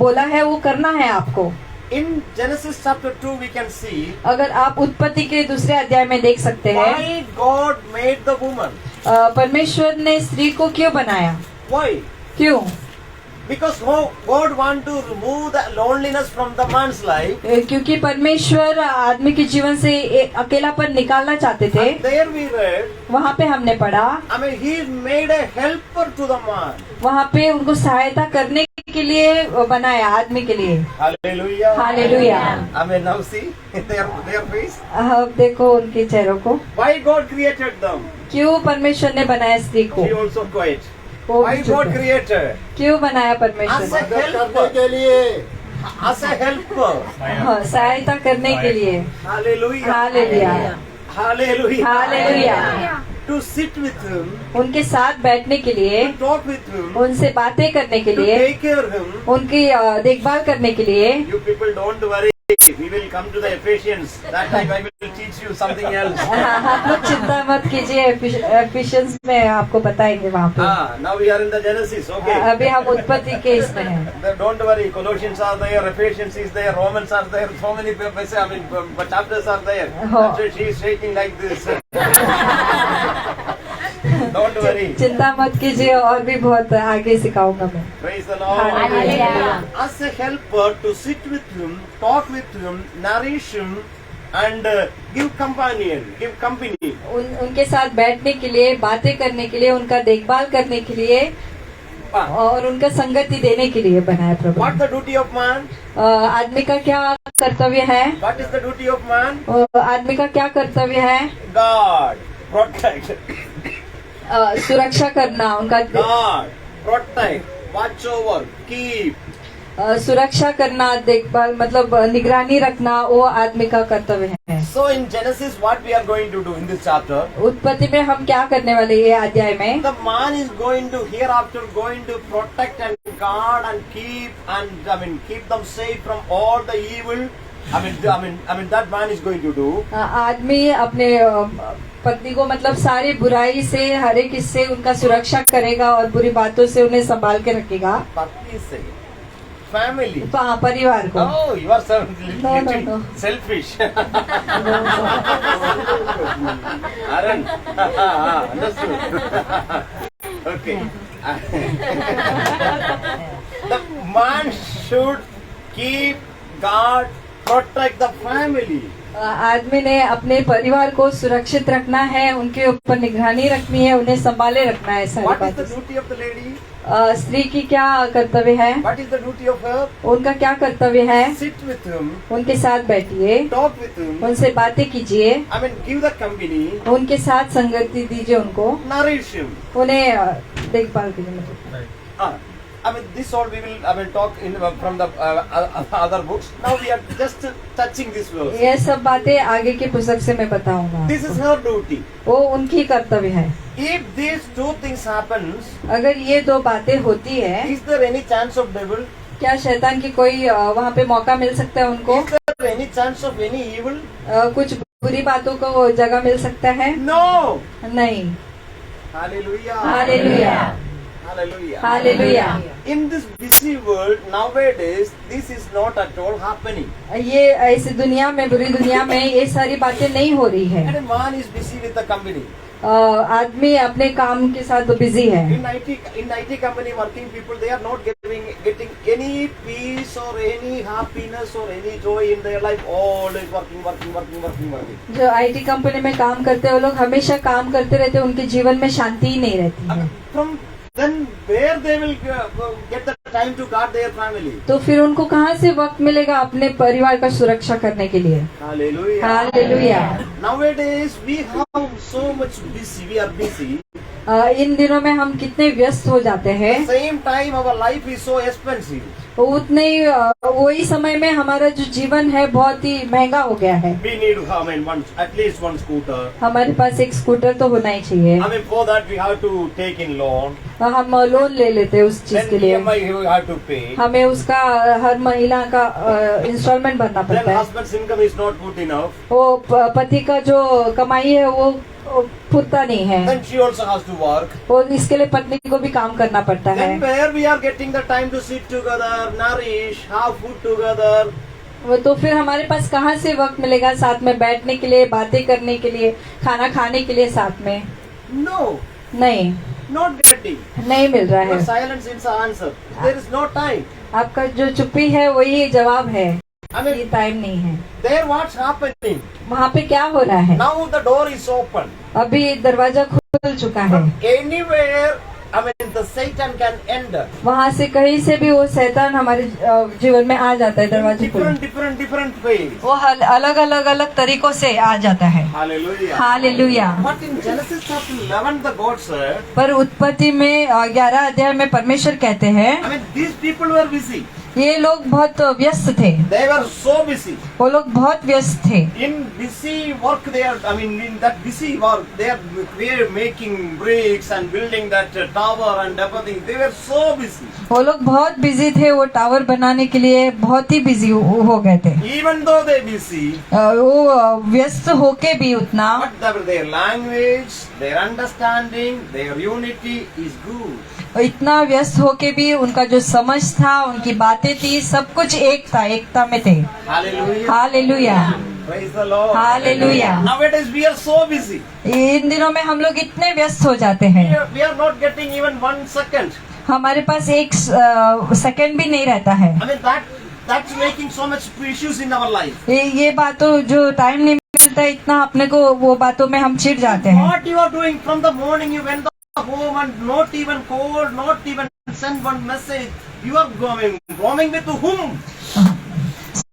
बोला है, वो करना है आपको। In Genesis chapter 2 we can see अगर आप उत्पत्ति के दूसरे अध्याय में देख सकते हैं, why God made the woman. परमेश्वर ने स्त्री को क्यों बनाया? Why? क्यों? Because God want to remove the loneliness from the man's life. क्योंकि परमेश्वर आदमी के जीवन से अकेलापन निकालना चाहते थे। And there we read, वहाँ पे हमने पढ़ा, He made a helper to the man. वहाँ पे उनको सहायता करने के लिए बनाया, आदमी के लिए। Hallelujah. Hallelujah. Now see their face. अब देखो उनके चेहरों को। Why God created them? क्यों परमेश्वर ने बनाया स्त्री को? She also quiet. वो Why भी चुप God है। created? क्यों बनाया As परमेश्वर? a करने helper. के लिए As a helper. हाँ, सहायता करने के लिए। Hallelujah. Hallelujah, Hallelujah. Hallelujah. To sit with him, उनके साथ बैठने के लिए, to talk with him, उनसे बातें करने के to लिए, take care of him. उनकी देखभाल करने के लिए। You people don't worry. We will come to the Ephesians. That time I will teach you something else. आप लोग चिंता मत कीजिए, एफिशिएंस में आपको बताएंगे वहाँ पे। Now we are in the Genesis. Okay. अभी हम उत्पत्ति के इसमें हैं। Don't worry. Colossians are there. Ephesians is there. Romans are there. So many chapters are there. Oh. That's why she is shaking like this. Don't worry. चिंता मत कीजिए, और भी बहुत आगे सिखाऊंगा मैं। Praise the Lord. Hallelujah. As a helper to sit with him, talk with him, nourish him, and give company. उनके साथ बैठने के लिए, बातें करने के लिए, उनका देखभाल करने के लिए और उनका संगति देने के लिए बनाया प्रभु। What the duty of man? आदमी का क्या कर्तव्य है? What is the duty of man? आदमी का क्या कर्तव्य है? God, protect. सुरक्षा करना, उनका God, protect, watch over, keep. सुरक्षा करना, देखभाल मतलब निगरानी रखना, वो आदमी का कर्तव्य है। So in Genesis, what we are going to do in this chapter? उत्पत्ति में हम क्या करने वाले ये अध्याय में? The man is going to hereafter going to protect and guard and keep them safe from all the evil. That man is going to do. आदमी अपने पत्नी को मतलब सारी बुराई से, हर एक इससे उनका सुरक्षा करेगा और बुरी बातों से उन्हें संभाल के रखेगा। Pati say, family. परिवार को। Oh, you are No. selfish. Aaron, understood. Okay. The man should keep, guard, protect the family. आदमी ने अपने परिवार को सुरक्षित रखना है, उनके ऊपर निगरानी रखनी है, उन्हें संभाले रखना है सारी What is the बातों duty of the lady? से। स्त्री की क्या कर्तव्य है? What is the duty of her? उनका क्या कर्तव्य है? Sit with him, उनके साथ बैठिए, talk with him, उनसे बातें कीजिए, give the company, उनके साथ संगति दीजिए, उनको nourish him. उन्हें देखभाल कीजिए मतलब। this all we will talk in from the other books. Now we are just touching this verse. ये सब बातें आगे की पुस्तक से मैं बताऊंगा। This is her duty. वो उनकी कर्तव्य है। If these two things happens, अगर ये दो बातें होती है, is there any chance of devil? क्या शैतान की कोई वहाँ पे मौका मिल सकता है उनको? Is there any chance of any evil? कुछ बुरी बातों को जगह मिल सकता है? No. नहीं। Hallelujah. Hallelujah, Hallelujah. Hallelujah. In this busy world nowadays, this is not at all happening. ये ऐसी दुनिया में, बुरी दुनिया में ये सारी बातें नहीं हो रही है। And a man is busy with the company. आदमी अपने काम के साथ बिजी है। In IT company working people, they are not getting any peace or any happiness or any joy in their life. Always working. जो IT company में काम करते हैं वो लोग हमेशा काम करते रहते हैं, उनके जीवन में शांति ही नहीं रहती है। From then where they will get the time to guard their family? तो फिर उनको कहाँ से वक्त मिलेगा अपने परिवार का सुरक्षा करने के लिए? Hallelujah. Hallelujah. Nowadays we have so much busy. We are busy. इन दिनों में हम कितने व्यस्त हो जाते हैं। Same time our life is so expensive. उतने ही वही समय में हमारा जो जीवन है बहुत ही महंगा हो गया है। We need to have at least one scooter. हमारे पास एक स्कूटर तो होना ही चाहिए। For that we have to take in loan. हम लोन ले लेते हैं उस चीज Then के लिए। EMI we have to pay. हमें उसका हर महीना का इंस्टॉलमेंट भरना Then पड़ता है। husband's income is not good enough. वो पति का जो कमाई है वो पूरता नहीं है। Then she also has to work. और इसके लिए पत्नी को भी काम करना पड़ता है। Then where we are getting the time to sit together, nourish, have food together. वो तो फिर हमारे पास कहाँ से वक्त मिलेगा साथ में बैठने के लिए, बातें करने के लिए, खाना खाने के लिए साथ में? No, नहीं, not getting. नहीं मिल रहा Your है। silence is the answer. There is no time. आपका जो चुप्पी है वही जवाब है। ये टाइम नहीं है। There what's happening? वहाँ पे क्या हो रहा है? Now the door is open. अभी दरवाजा खुल चुका है। Anywhere, the Satan can enter. वहाँ से कहीं से भी वो शैतान हमारे जीवन में आ जाता है दरवाजे पर। Different ways. वो अलग तरीकों से आ जाता है। Hallelujah. Hallelujah. But in Genesis chapter 11, the God said, पर उत्पत्ति में 11 अध्याय में परमेश्वर कहते हैं, these people were busy. ये लोग बहुत व्यस्त थे। They were so busy. वो लोग बहुत व्यस्त थे। In busy work, in that busy work, they were making bricks and building that tower and everything. They were so busy. वो लोग बहुत बिजी थे, वो टावर बनाने के लिए बहुत ही बिजी हो गए थे। Even though they busy, वो व्यस्त होके भी उतना, but their language, their understanding, their unity is good. इतना व्यस्त होके भी उनका जो समझ था, उनकी बातें थी, सब कुछ एकता में थे। Hallelujah. Hallelujah. Praise the Lord. Hallelujah. Nowadays we are so busy. इन दिनों में हम लोग इतने व्यस्त हो जाते हैं, We are not getting even 1 second. हमारे पास एक सेकंड भी नहीं रहता है। That's making so much issues in our life. ये बातों जो टाइम नहीं मिलता है इतना, अपने को वो बातों में हम चिढ़ जाते हैं। What you are doing from the morning, you went home and not even called, not even send one message. You are roaming with whom?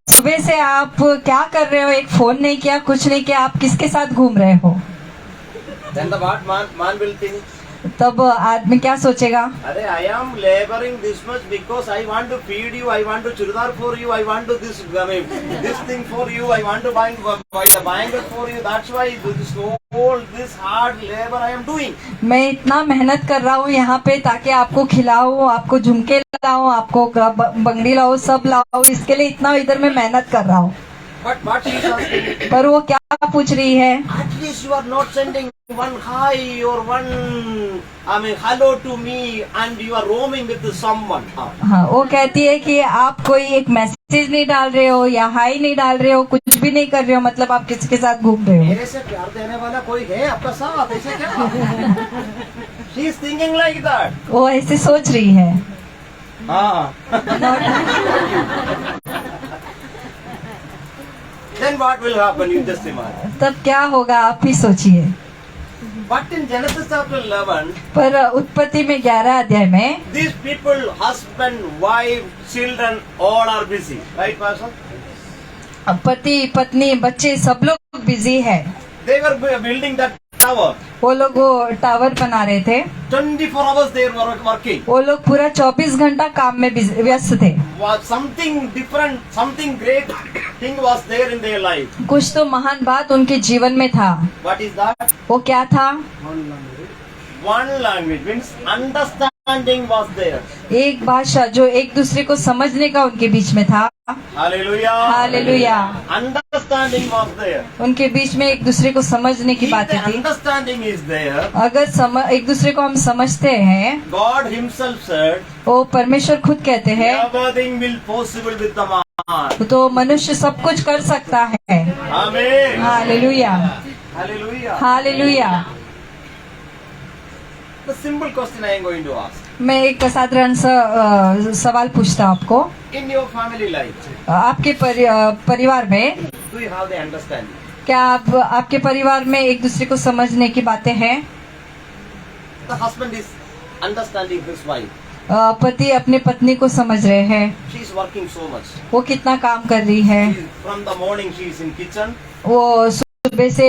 सुबह से आप क्या कर रहे हो? एक फोन नहीं किया, कुछ नहीं किया, आप किसके साथ घूम रहे हो? Then the what man will think? तब आदमी क्या सोचेगा? अरे I am laboring this much because I want to feed you, I want to chudar for you, I want to this thing for you, I want to buy the bangle for you. That's why this hard labor I am doing. मैं इतना मेहनत कर रहा हूँ यहाँ पे ताकि आपको खिलाऊं, आपको झुमके लाऊं, आपको बंगड़ी लाऊं, सब लाऊं, इसके लिए इतना इधर मैं मेहनत कर रहा हूँ। But what she is asking? पर वो क्या पूछ रही है? At least you are not sending one hi or one hello to me and you are roaming with someone. हाँ, वो कहती है कि आप कोई एक मैसेज नहीं डाल रहे हो या हाई नहीं डाल रहे हो, कुछ भी नहीं कर रहे हो, मतलब आप किसके साथ घूम रहे हो? मेरे से प्यार देने वाला कोई है आपका साथ? ऐसे क्या? She is thinking like that. वो ऐसे सोच रही है। हाँ. Then what will happen? You just imagine. तब क्या होगा आप ही सोचिए। But in Genesis chapter 11, पर उत्पत्ति में 11 अध्याय में these people, husband, wife, children, all are busy. Right, Pastor? पति, पत्नी, बच्चे सब लोग बिजी है। They were building that tower. वो लोग वो टावर बना रहे थे। 24 hours they were working. वो लोग पूरा 24 घंटा काम में व्यस्त थे। Was something different, something great thing was there in their life. कुछ तो महान बात उनके जीवन में था। What is that? वो क्या था? One language means understanding was there. एक भाषा जो एक दूसरे को समझने का उनके बीच में था। Hallelujah. Hallelujah. Understanding was there. उनके बीच में एक दूसरे को समझने की If बातें the थी। understanding is there, अगर एक दूसरे को हम समझते हैं, God Himself said, वो परमेश्वर खुद कहते हैं, everything will possible with the man. तो मनुष्य सब कुछ कर सकता है। Amen. Hallelujah, Hallelujah. Hallelujah. The simple question I am going to ask. मैं एक साधारण सा सवाल पूछता हूँ आपको। In your family life, आपके परिवार में do you have the understanding? क्या आपके परिवार में एक दूसरे को समझने की बातें हैं? The husband is understanding his wife. पति अपने पत्नी को समझ रहे हैं। She is working so much. वो कितना काम कर रही है। From the morning she is in kitchen, वो सुबह से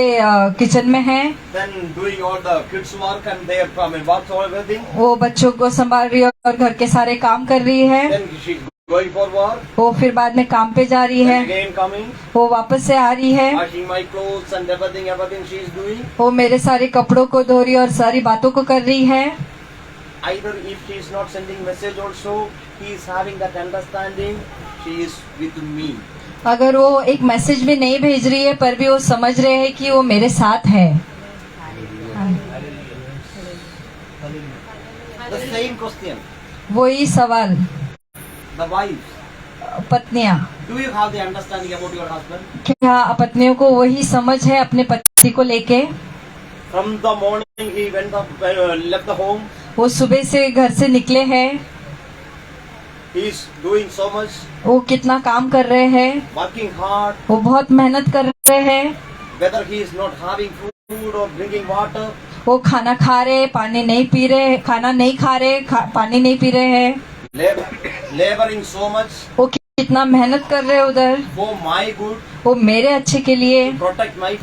किचन में है। then doing all the kids work and their work all everything. वो बच्चों को संभाल रही है और घर के सारे काम कर रही है। Then she is going for work. वो फिर बाद में काम पे जा रही है। Then again coming, वो वापस से आ रही है। washing my clothes and everything she is doing. वो मेरे सारे कपड़ों को धो रही है और सारी बातों को कर रही है। Either if she is not sending message also, he is having that understanding. She is with me. अगर वो एक मैसेज भी नहीं भेज रही है पर भी वो समझ रहे हैं कि वो मेरे साथ है। The same question. वही सवाल। The wives. पत्नियां, Do you have the understanding about your husband? क्या पत्नियों को वही समझ है अपने पति को लेके? From the morning he left the home. वो सुबह से घर से निकले हैं। He is doing so much. वो कितना काम कर रहे हैं। Working hard. वो बहुत मेहनत कर रहे हैं। Whether he is not having food or drinking water. वो खाना खा रहे, पानी नहीं पी रहे, खाना नहीं खा रहे, पानी नहीं पी रहे हैं। Laboring so much. वो कितना मेहनत कर रहे हैं उधर। For my good. वो मेरे अच्छे के लिए, Protect my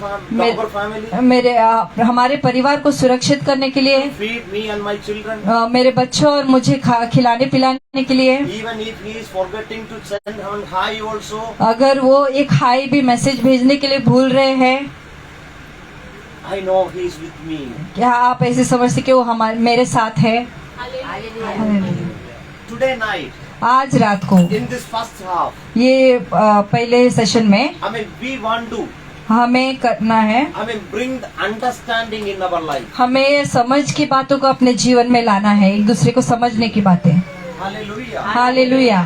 family. हमारे परिवार को सुरक्षित करने के लिए, Feed me and my children. मेरे बच्चों और मुझे खिलाने पिलाने के लिए। Even if he is forgetting to send one hi also. अगर वो एक हाई भी मैसेज भेजने के लिए भूल रहे हैं, I know he is with me. क्या आप ऐसे समझते कि वो मेरे साथ है? Today night. आज रात को In this first half. ये पहले सेशन में I mean, we want to. हमें करना है, I mean, bring the understanding in our life. हमें समझ की बातों को अपने जीवन में लाना है, एक दूसरे को समझने की बातें। Hallelujah. Hallelujah.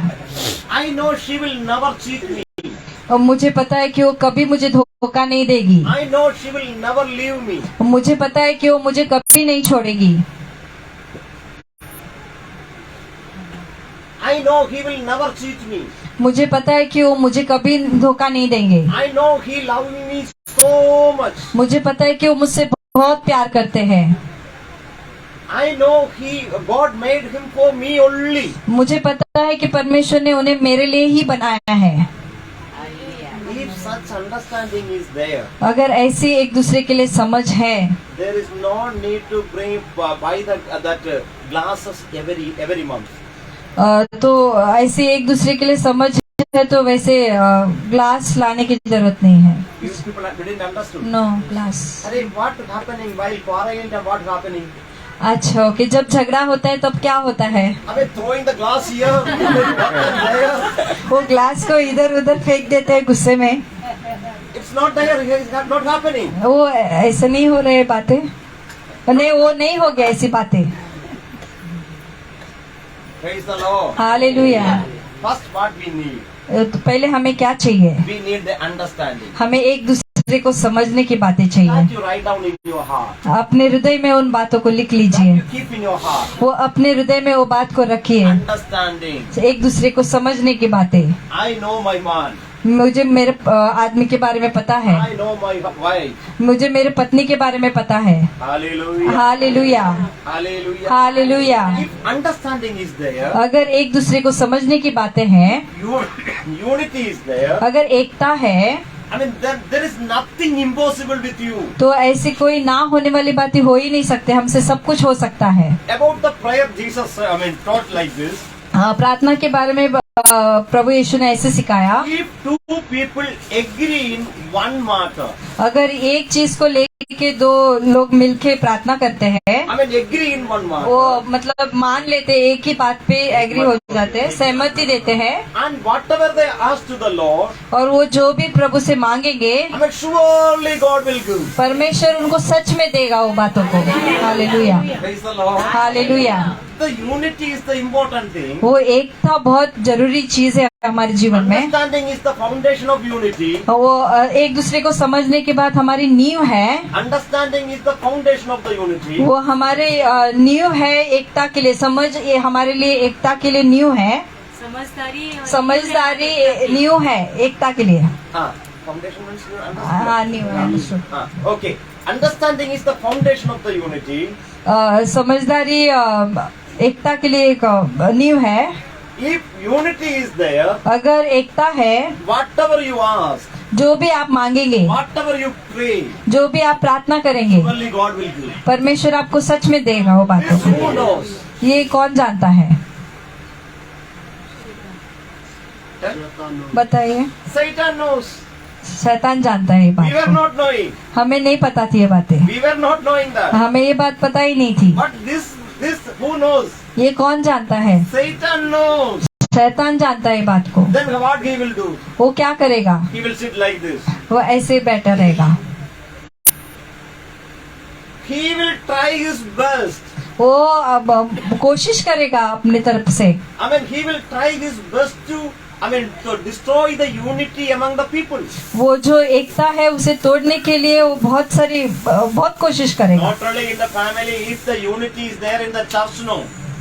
I know she will never cheat me. और मुझे पता है कि वो कभी मुझे धोखा नहीं देगी। I know she will never leave me. मुझे पता है कि वो मुझे कभी नहीं छोड़ेगी। I know he will never cheat me. मुझे पता है कि वो मुझे कभी धोखा नहीं देंगे। I know he loves me so much. मुझे पता है कि वो मुझसे बहुत प्यार करते हैं। I know God made him for me only. मुझे पता है कि परमेश्वर ने उन्हें मेरे लिए ही बनाया है। If such understanding is there, अगर ऐसी एक दूसरे के लिए समझ है, there is no need to buy that glasses every month. तो ऐसे एक दूसरे के लिए समझ है तो वैसे ग्लास लाने की जरूरत नहीं है। You people didn't understand. No glass. अरे what happening while quarreling and what happening? अच्छा, ओके। जब झगड़ा होता है तब क्या होता है? अबे throwing the glass here, there. वो ग्लास को इधर उधर फेंक देते हैं गुस्से में। It's not there. It's not happening. वो ऐसे नहीं हो रहे बातें, नहीं वो नहीं हो गया ऐसी बातें। Praise the Lord. Hallelujah. First, what we need? तो पहले हमें क्या चाहिए? We need the understanding. हमें एक दूसरे को समझने की बातें चाहिए। That you write down in your heart. अपने हृदय में उन बातों को लिख That लीजिए। you keep in your heart. वो अपने हृदय में वो बात को रखिए। Understanding. एक दूसरे को समझने की बातें। I know my man. मुझे मेरे आदमी के बारे में पता है। I know my wife. मुझे मेरे पत्नी के बारे में पता है। Hallelujah. Hallelujah, Hallelujah. Hallelujah. If understanding is there, अगर एक दूसरे को समझने की बातें हैं, unity is there, अगर एकता है, I mean, there is nothing impossible with you. तो ऐसी कोई ना होने वाली बातें हो ही नहीं सकते, हमसे सब कुछ हो सकता है। About the prayer, Jesus, taught like this. प्रार्थना के बारे में प्रभु यीशु ने ऐसे सिखाया, If two people agree in one matter, अगर एक चीज को लेके दो लोग मिलके प्रार्थना करते हैं, I mean, agree in one matter, वो मतलब मान लेते हैं, एक ही बात पे एग्री हो जाते हैं, सहमति देते हैं, and whatever they ask to the Lord, और वो जो भी प्रभु से मांगेंगे I mean, surely God will give. परमेश्वर उनको सच में देगा वो बातों को। Hallelujah, Praise the Lord. Hallelujah. The unity is the important thing. वो एकता बहुत जरूरी चीज है हमारे जीवन में। Understanding is the foundation of unity. वो एक दूसरे को समझने के बाद हमारी नींव है, Understanding is the foundation of the unity. वो हमारे नींव है एकता के लिए। समझ ये हमारे लिए एकता के लिए नींव है, समझदारी नींव है एकता के लिए। Foundation means you understand. हाँ, नींव है। Okay. Understanding is the foundation of the unity. समझदारी एकता के लिए एक नींव है। If unity is there, अगर एकता है, whatever you ask, जो भी आप मांगेंगे, whatever you pray, जो भी आप प्रार्थना करेंगे, only God will give. परमेश्वर आपको सच में देगा वो बातों This who knows? को। ये कौन जानता है, बताइए। Satan knows. शैतान जानता है ये We were बात को। not knowing. हमें नहीं पता थी ये बातें, We were not knowing that. हमें ये बात पता ही नहीं थी। But this who knows? ये कौन जानता है, Satan knows. शैतान जानता है ये बात को। Then what he will do? वो क्या करेगा, He will sit like this. वो ऐसे बैठा रहेगा, He will try his best. वो अब कोशिश करेगा अपनी तरफ से। I mean, he will try his best to destroy the unity among the people. वो जो एकता है उसे तोड़ने के लिए वो बहुत कोशिश करेगा। Not only in the family, if the unity is there in the church, no,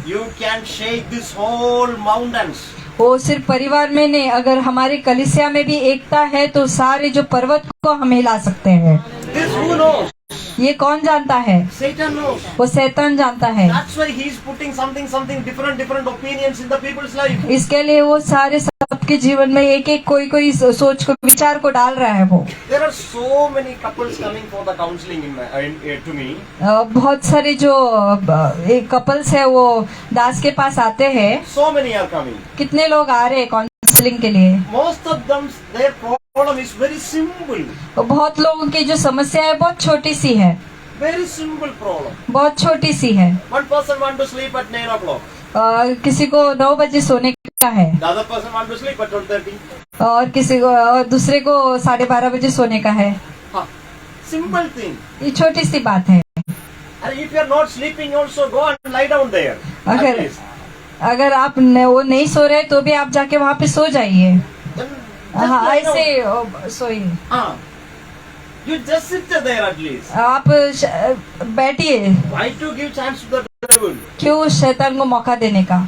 you can shake this whole mountains. वो सिर्फ परिवार में नहीं, अगर हमारे कलीसिया में भी एकता है तो सारे जो पर्वत को हम हिला सकते हैं। This who knows? ये कौन जानता है, Satan knows. वो शैतान जानता है। That's why he is putting something different opinions in the people's life. इसके लिए वो सारे सबके जीवन में एक कोई सोच को विचार को डाल रहा है वो। There are so many couples coming for the counseling to me. बहुत सारे जो एक कपल्स है वो दास के पास आते हैं। So many are coming. कितने लोग आ रहे हैं काउंसलिंग के लिए। Most of them, their problem is very simple. बहुत लोगों की जो समस्या है बहुत छोटी सी है, Very simple problem. बहुत छोटी सी है। One person want to sleep at 9 o'clock. किसी को 9 बजे सोने का है, The other person want to sleep at 12:30. और किसी को और दूसरे को 12:30 बजे सोने का है। Simple thing. ये छोटी सी बात है। And if you are not sleeping, also go and lie down there. At अगर least. अगर आप वो नहीं सो रहे तो भी आप जाके वहाँ पे सो जाइए। Then just हाँ, lie down. ऐसे सोइए। You just sit there at least. आप बैठिए, Why to give chance to the devil? क्यों शैतान को मौका देने का।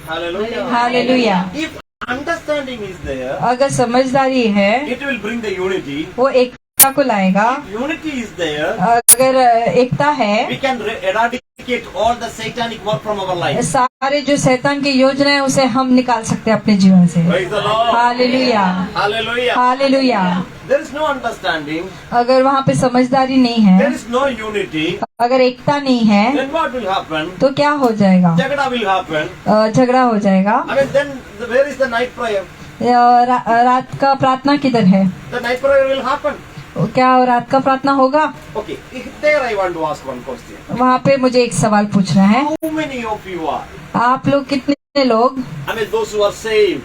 Hallelujah. Hallelujah. If understanding is there, अगर समझदारी है it will bring the unity. वो एकता को लाएगा। If unity is there, अगर एकता है, we can eradicate all the satanic work from our life. सारे जो शैतान की योजना है उसे हम निकाल सकते हैं अपने जीवन से। Praise the Lord. Hallelujah, Hallelujah. Hallelujah. There is no understanding. अगर वहाँ पे समझदारी नहीं There है, is no unity. अगर एकता नहीं है, Then what will happen? तो क्या हो जाएगा, Jagada will happen. झगड़ा हो जाएगा। I mean, then where is the night prayer? रात का प्रार्थना किधर है, The night prayer will happen. क्या रात का प्रार्थना होगा। Okay, there I want to ask one question. वहाँ पे मुझे एक सवाल पूछना है, How many of you are? आप लोग कितने लोग I mean, those who are saved,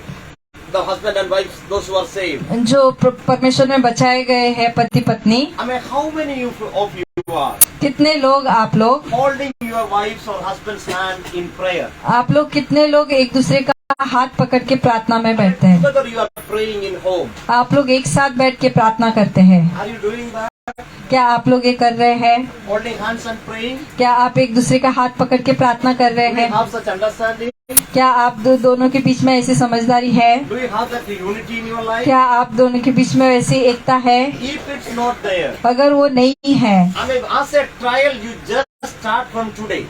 the husband and wives, those who are saved. जो परमेश्वर में बचाए गए हैं पति पत्नी, I mean, how many of you are कितने लोग आप लोग holding your wife's or husband's hand in prayer? आप लोग कितने लोग एक दूसरे का हाथ पकड़ के प्रार्थना में बैठते हैं, Whether you are praying in home, आप लोग एक साथ बैठ के प्रार्थना करते हैं। are you doing that? क्या आप लोग ये कर रहे हैं? Holding hands and praying? क्या आप एक दूसरे का हाथ पकड़ के प्रार्थना कर रहे Do you हैं? have such understanding? क्या आप दोनों के बीच में ऐसी समझदारी है? Do you have that unity in your life? क्या आप दोनों के बीच में ऐसी एकता है? If it's not there, अगर वो नहीं है, I mean, as a trial, you just start from today.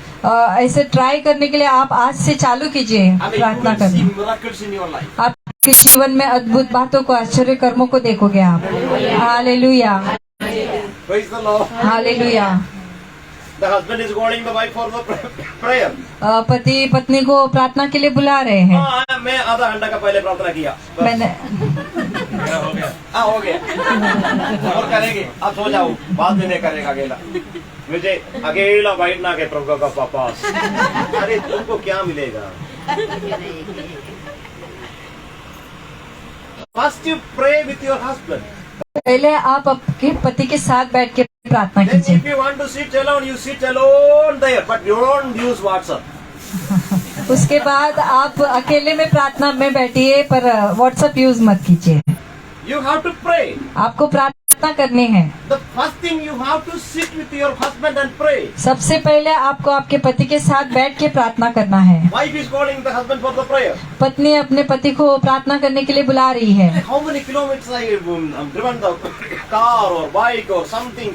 ऐसे ट्राई करने के लिए आप आज से चालू कीजिए I mean, you प्रार्थना will see करना। miracles in your life. आपके जीवन में अद्भुत बातों को, आश्चर्य कर्मों को देखोगे आप। Hallelujah, Praise the Lord. Hallelujah. The husband is calling the wife for the prayer. पति पत्नी को प्रार्थना के लिए बुला रहे हैं। हाँ, मैं आधा घंटा का पहले प्रार्थना किया। बस। मैंने हाँ, हो गया। और करेंगे, अब सो जाओ, बाद में नहीं करेगा अकेला। मुझे अकेला बैठना के प्रभु का पास। अरे तुमको क्या मिलेगा? First you pray with your husband. पहले आप आपके पति के साथ बैठ के प्रार्थना Then कीजिए। if you want to sit alone, you sit alone there, but you don't use WhatsApp. उसके बाद आप अकेले में प्रार्थना में बैठिए, पर व्हाट्सएप यूज मत कीजिए। You have to pray. आपको प्रार्थना करनी है। The first thing you have to sit with your husband and pray. सबसे पहले आपको आपके पति के साथ बैठ के प्रार्थना करना है। Wife is calling the husband for the prayer. पत्नी अपने पति को प्रार्थना करने के लिए बुला रही है। How many kilometers I driven the car or bike or something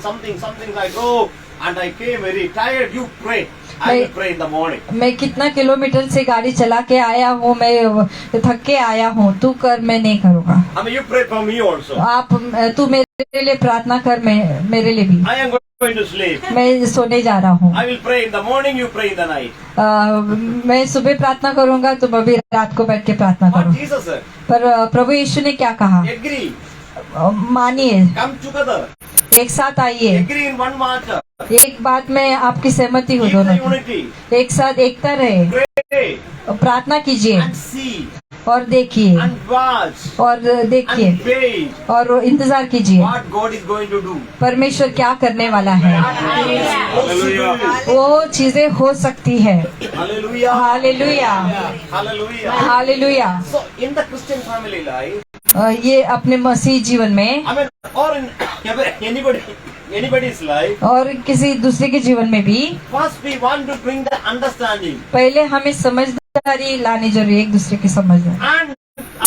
I drove and I came very tired. You pray. I will pray in the morning. मैं कितना किलोमीटर से गाड़ी चला के आया हूँ, मैं थक के आया हूँ, तू कर, मैं नहीं करूँगा। I mean, you pray for me also. तू मेरे लिए प्रार्थना कर, मैं मेरे लिए भी। I am going to sleep. मैं सोने जा रहा हूँ। I will pray in the morning. You pray in the night. मैं सुबह प्रार्थना करूँगा, तुम अभी रात को बैठ के प्रार्थना What करो। Jesus said. पर प्रभु यीशु ने क्या कहा? Agree. मानिए, Come together. एक साथ आइए, Agree in one matter. एक बात में आपकी सहमति हो Keep दोनों the की। unity. एक साथ एकता रहे, Pray प्रार्थना कीजिए and see और देखिए and watch और देखिए and wait और इंतजार कीजिए what God is going to do. परमेश्वर क्या करने वाला है। Hallelujah. वो चीजें हो सकती है। Hallelujah. Hallelujah, Hallelujah. Hallelujah. So in the Christian family life, ये अपने मसीह जीवन में I mean, or in anybody's life, और किसी दूसरे के जीवन में भी first we want to bring the understanding, पहले हमें समझदारी लानी जरूरी है, एक दूसरे की समझदारी।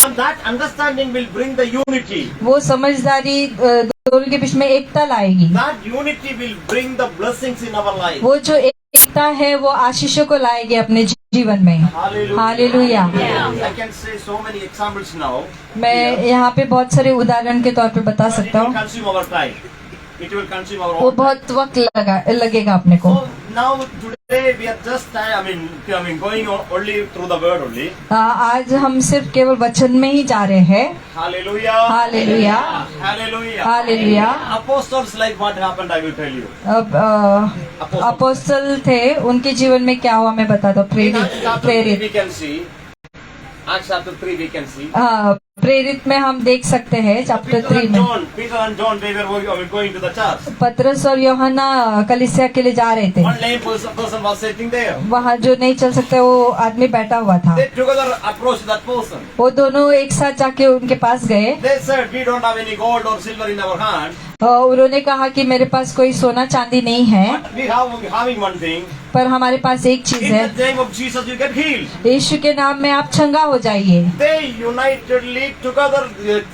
and that understanding will bring the unity. वो समझदारी दोनों के बीच में एकता लाएगी। That unity will bring the blessings in our life. वो जो एकता है वो आशीषों को लाएगी अपने जीवन में। Hallelujah. Hallelujah. I can say so many examples now. मैं यहाँ पे बहुत सारे उदाहरण के तौर पे बता But it सकता will हूँ। consume our time. It will consume our वो own time. बहुत वक्त लगेगा अपने को। So now today we are just I mean going on only through the word only. आज हम सिर्फ केवल वचन में ही जा रहे हैं। Hallelujah. Hallelujah, Hallelujah. Hallelujah. Apostles life what happened I will tell you. अब अपोस्तल थे, उनके जीवन में क्या हुआ मैं बताता हूँ। In Acts chapter 3 प्रेरित we can see. Acts chapter 3 we can see. प्रेरित में हम देख सकते हैं चैप्टर 3 में Peter and John they were going to the church. पतरस और यूहन्ना कलीसिया के लिए जा रहे थे। One lame person was sitting there. वहाँ जो नहीं चल सकता वो आदमी बैठा हुआ था। They together approached that person. वो दोनों एक साथ जाके उनके पास गए। They said, we don't have any gold or silver in our hand. उन्होंने कहा कि मेरे पास कोई सोना चांदी नहीं है, But we have having one thing. पर हमारे पास एक चीज In है, the name of Jesus you get healed. यीशु के नाम में आप चंगा हो जाइए। They unitedly together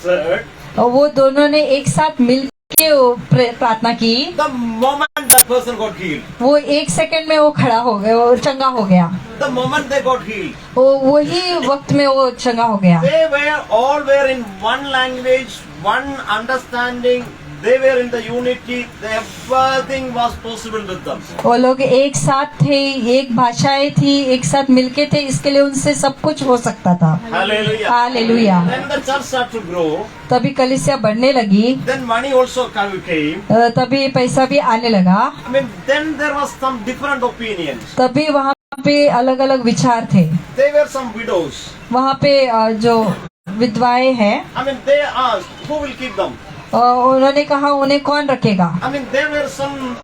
said, और वो दोनों ने एक साथ मिल के प्रार्थना की। the moment that person got healed. वो एक सेकंड में वो खड़ा हो गया, वो चंगा हो गया। The moment they got healed. वो वही वक्त में वो चंगा हो गया। They were in one language, one understanding. They were in the unity. Everything was possible with them. वो लोग एक साथ थे, एक भाषाएं थी, एक साथ मिलके थे, इसके लिए उनसे सब कुछ हो सकता था। Hallelujah. Hallelujah. Then the church started to grow. तभी कलीसिया बढ़ने लगी, Then money also came. तभी पैसा भी आने लगा, I mean, then there was some different opinions. तभी वहाँ पे अलग अलग विचार थे। There were some widows. वहाँ पे जो विधवाएं हैं, I mean, they asked, who will keep them? उन्होंने कहा उन्हें कौन रखेगा। I mean, there were some,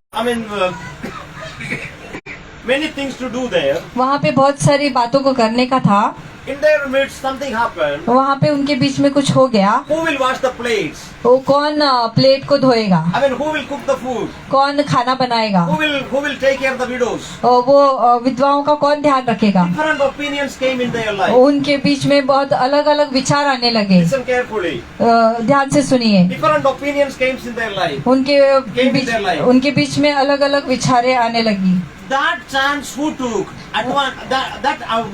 many things to do there. वहाँ पे बहुत सारी बातों को करने का था। In their midst, something happened. वहाँ पे उनके बीच में कुछ हो गया। Who will wash the plates? वो कौन प्लेट को धोएगा? I mean, who will cook the food? कौन खाना बनाएगा? Who will take care of the widows? वो विधवाओं का कौन ध्यान रखेगा? Different opinions came in their life. उनके बीच में बहुत अलग अलग विचार आने लगे। Listen carefully. ध्यान से सुनिए। Different opinions came in their life. उनके बीच में अलग अलग विचारें आने लगी। That chance who took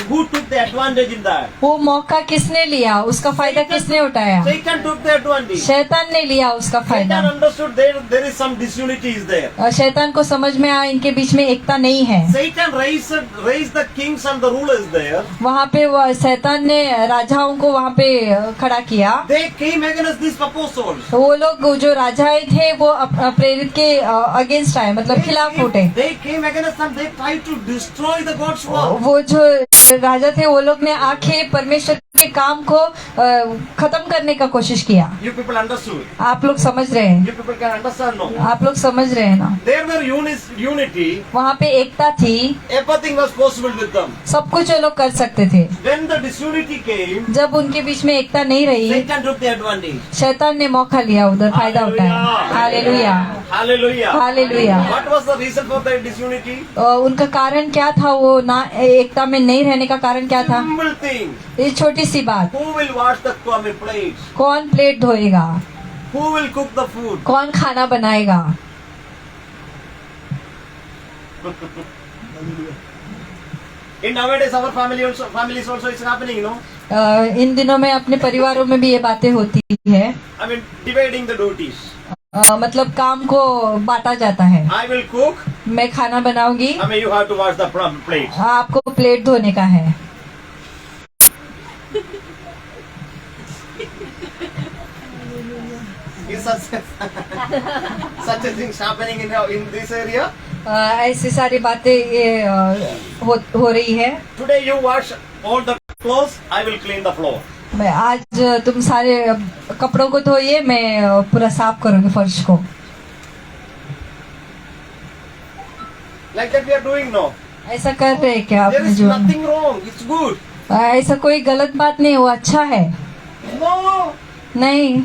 who took the advantage in that? वो मौका किसने लिया? उसका फायदा किसने उठाया? Satan took the advantage. शैतान ने लिया उसका फायदा। Satan understood there is some disunity is there. शैतान को समझ में आया इनके बीच में एकता नहीं है। Satan raised the kings and the rulers there. वहाँ पे शैतान ने राजाओं को वहाँ पे खड़ा किया। They came against these apostles. वो लोग जो राजाएं थे वो प्रेरित के अगेंस्ट आए, मतलब खिलाफ उठे। They came against them. They tried to destroy the God's work. वो जो राजा थे वो लोग ने आके परमेश्वर के काम को खत्म करने का कोशिश किया। You people understood. आप लोग समझ रहे हैं? You people can understand, no? आप लोग समझ रहे हैं ना? There were unity. वहाँ पे एकता थी। Everything was possible with them. सब कुछ वो लोग कर सकते थे। When the disunity came, जब उनके बीच में एकता नहीं रही, Satan took the advantage. शैतान ने मौका लिया, उधर फायदा उठाया। Hallelujah, Hallelujah. Hallelujah. What was the reason for the disunity? उनका कारण क्या था? वो ना एकता में नहीं रहने का कारण क्या था? Simple thing. ये छोटी सी बात। Who will wash the plates? कौन plate धोएगा? Who will cook the food? कौन खाना बनाएगा? In nowadays, our families also it's happening, you know. इन दिनों में अपने परिवारों में भी ये बातें होती है। I mean, dividing the duties. मतलब काम को बांटा जाता है। I will cook. मैं खाना बनाऊंगी। I mean, you have to wash the plates. आपको प्लेट धोने का है। Is such a things happening in this area? ऐसी सारी बातें ये हो रही है। Today you wash all the clothes. I will clean the floor. मैं आज तुम सारे कपड़ों को धोइए, मैं पूरा साफ करूंगी फर्श को। Like that we are doing now. ऐसा कर रहे हैं क्या There अपने is जीवन में? nothing wrong. It's good. ऐसा कोई गलत बात नहीं, वो अच्छा है। No. नहीं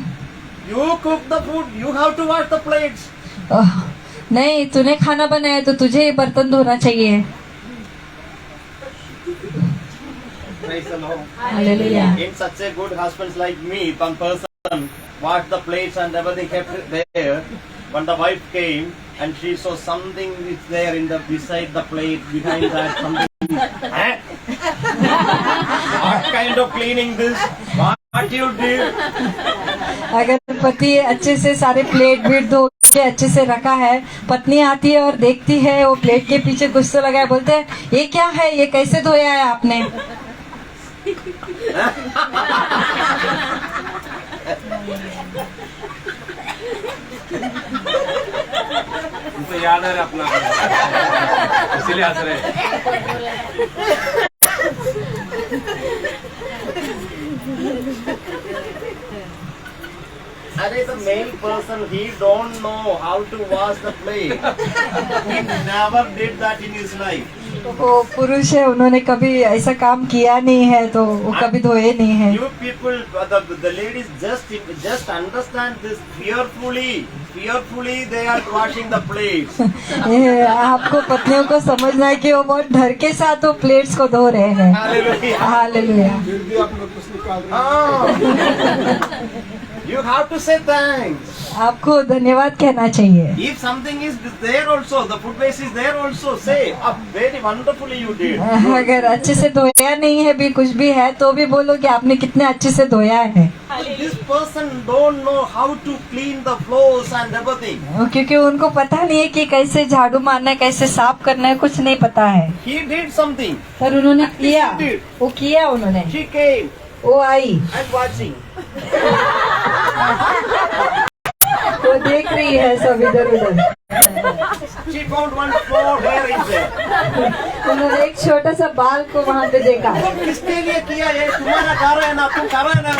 You cook the food. You have to wash the plates. नहीं, तूने खाना बनाया तो तुझे ये बर्तन धोना चाहिए। Praise the Lord. Hallelujah. In such a good husbands like me, one person washed the plates and everything kept it there. When the wife came and she saw something is there in the beside the plate, behind that something. What kind of cleaning this? What you did? अगर पति अच्छे से सारे plate beat धो के अच्छे से रखा है, पत्नी आती है और देखती है वो प्लेट के पीछे कुछ तो लगा है, बोलते हैं ये क्या है, ये कैसे धोया है आपने? उनको याद है अपना, इसीलिए हंस रहे। Are the male person, he don't know how to wash the plate. He never did that in his life. वो पुरुष है, उन्होंने कभी ऐसा काम किया नहीं है, तो वो कभी धोए नहीं है। You people, the ladies just understand this fearfully they are washing the plates. ये आपको पत्नियों को समझना है कि वो बहुत डर के साथ वो प्लेट्स को धो रहे हैं। Hallelujah. हालेलुया। फिर भी आप लोग कुछ निकाल रहे हैं। You have to say thanks. आपको धन्यवाद कहना चाहिए। If something is there also, the food waste is there also, say, very wonderfully you did. अगर अच्छे से धोया नहीं है भी, कुछ भी है, तो भी बोलो कि आपने कितने अच्छे से धोया है। This person don't know how to clean the floors and everything. क्योंकि उनको पता नहीं है कि कैसे झाड़ू मारना है, कैसे साफ करना है, कुछ नहीं पता है। He did something. पर उन्होंने किया, वो किया उन्होंने। She came वो आई, and watching. वो देख रही है सब इधर उधर। She found one small hair is there. उन्होंने एक छोटा सा बाल को वहाँ पे देखा। किसके लिए किया ये? तुम्हारा कार्य है ना, तुम कर रहे ना।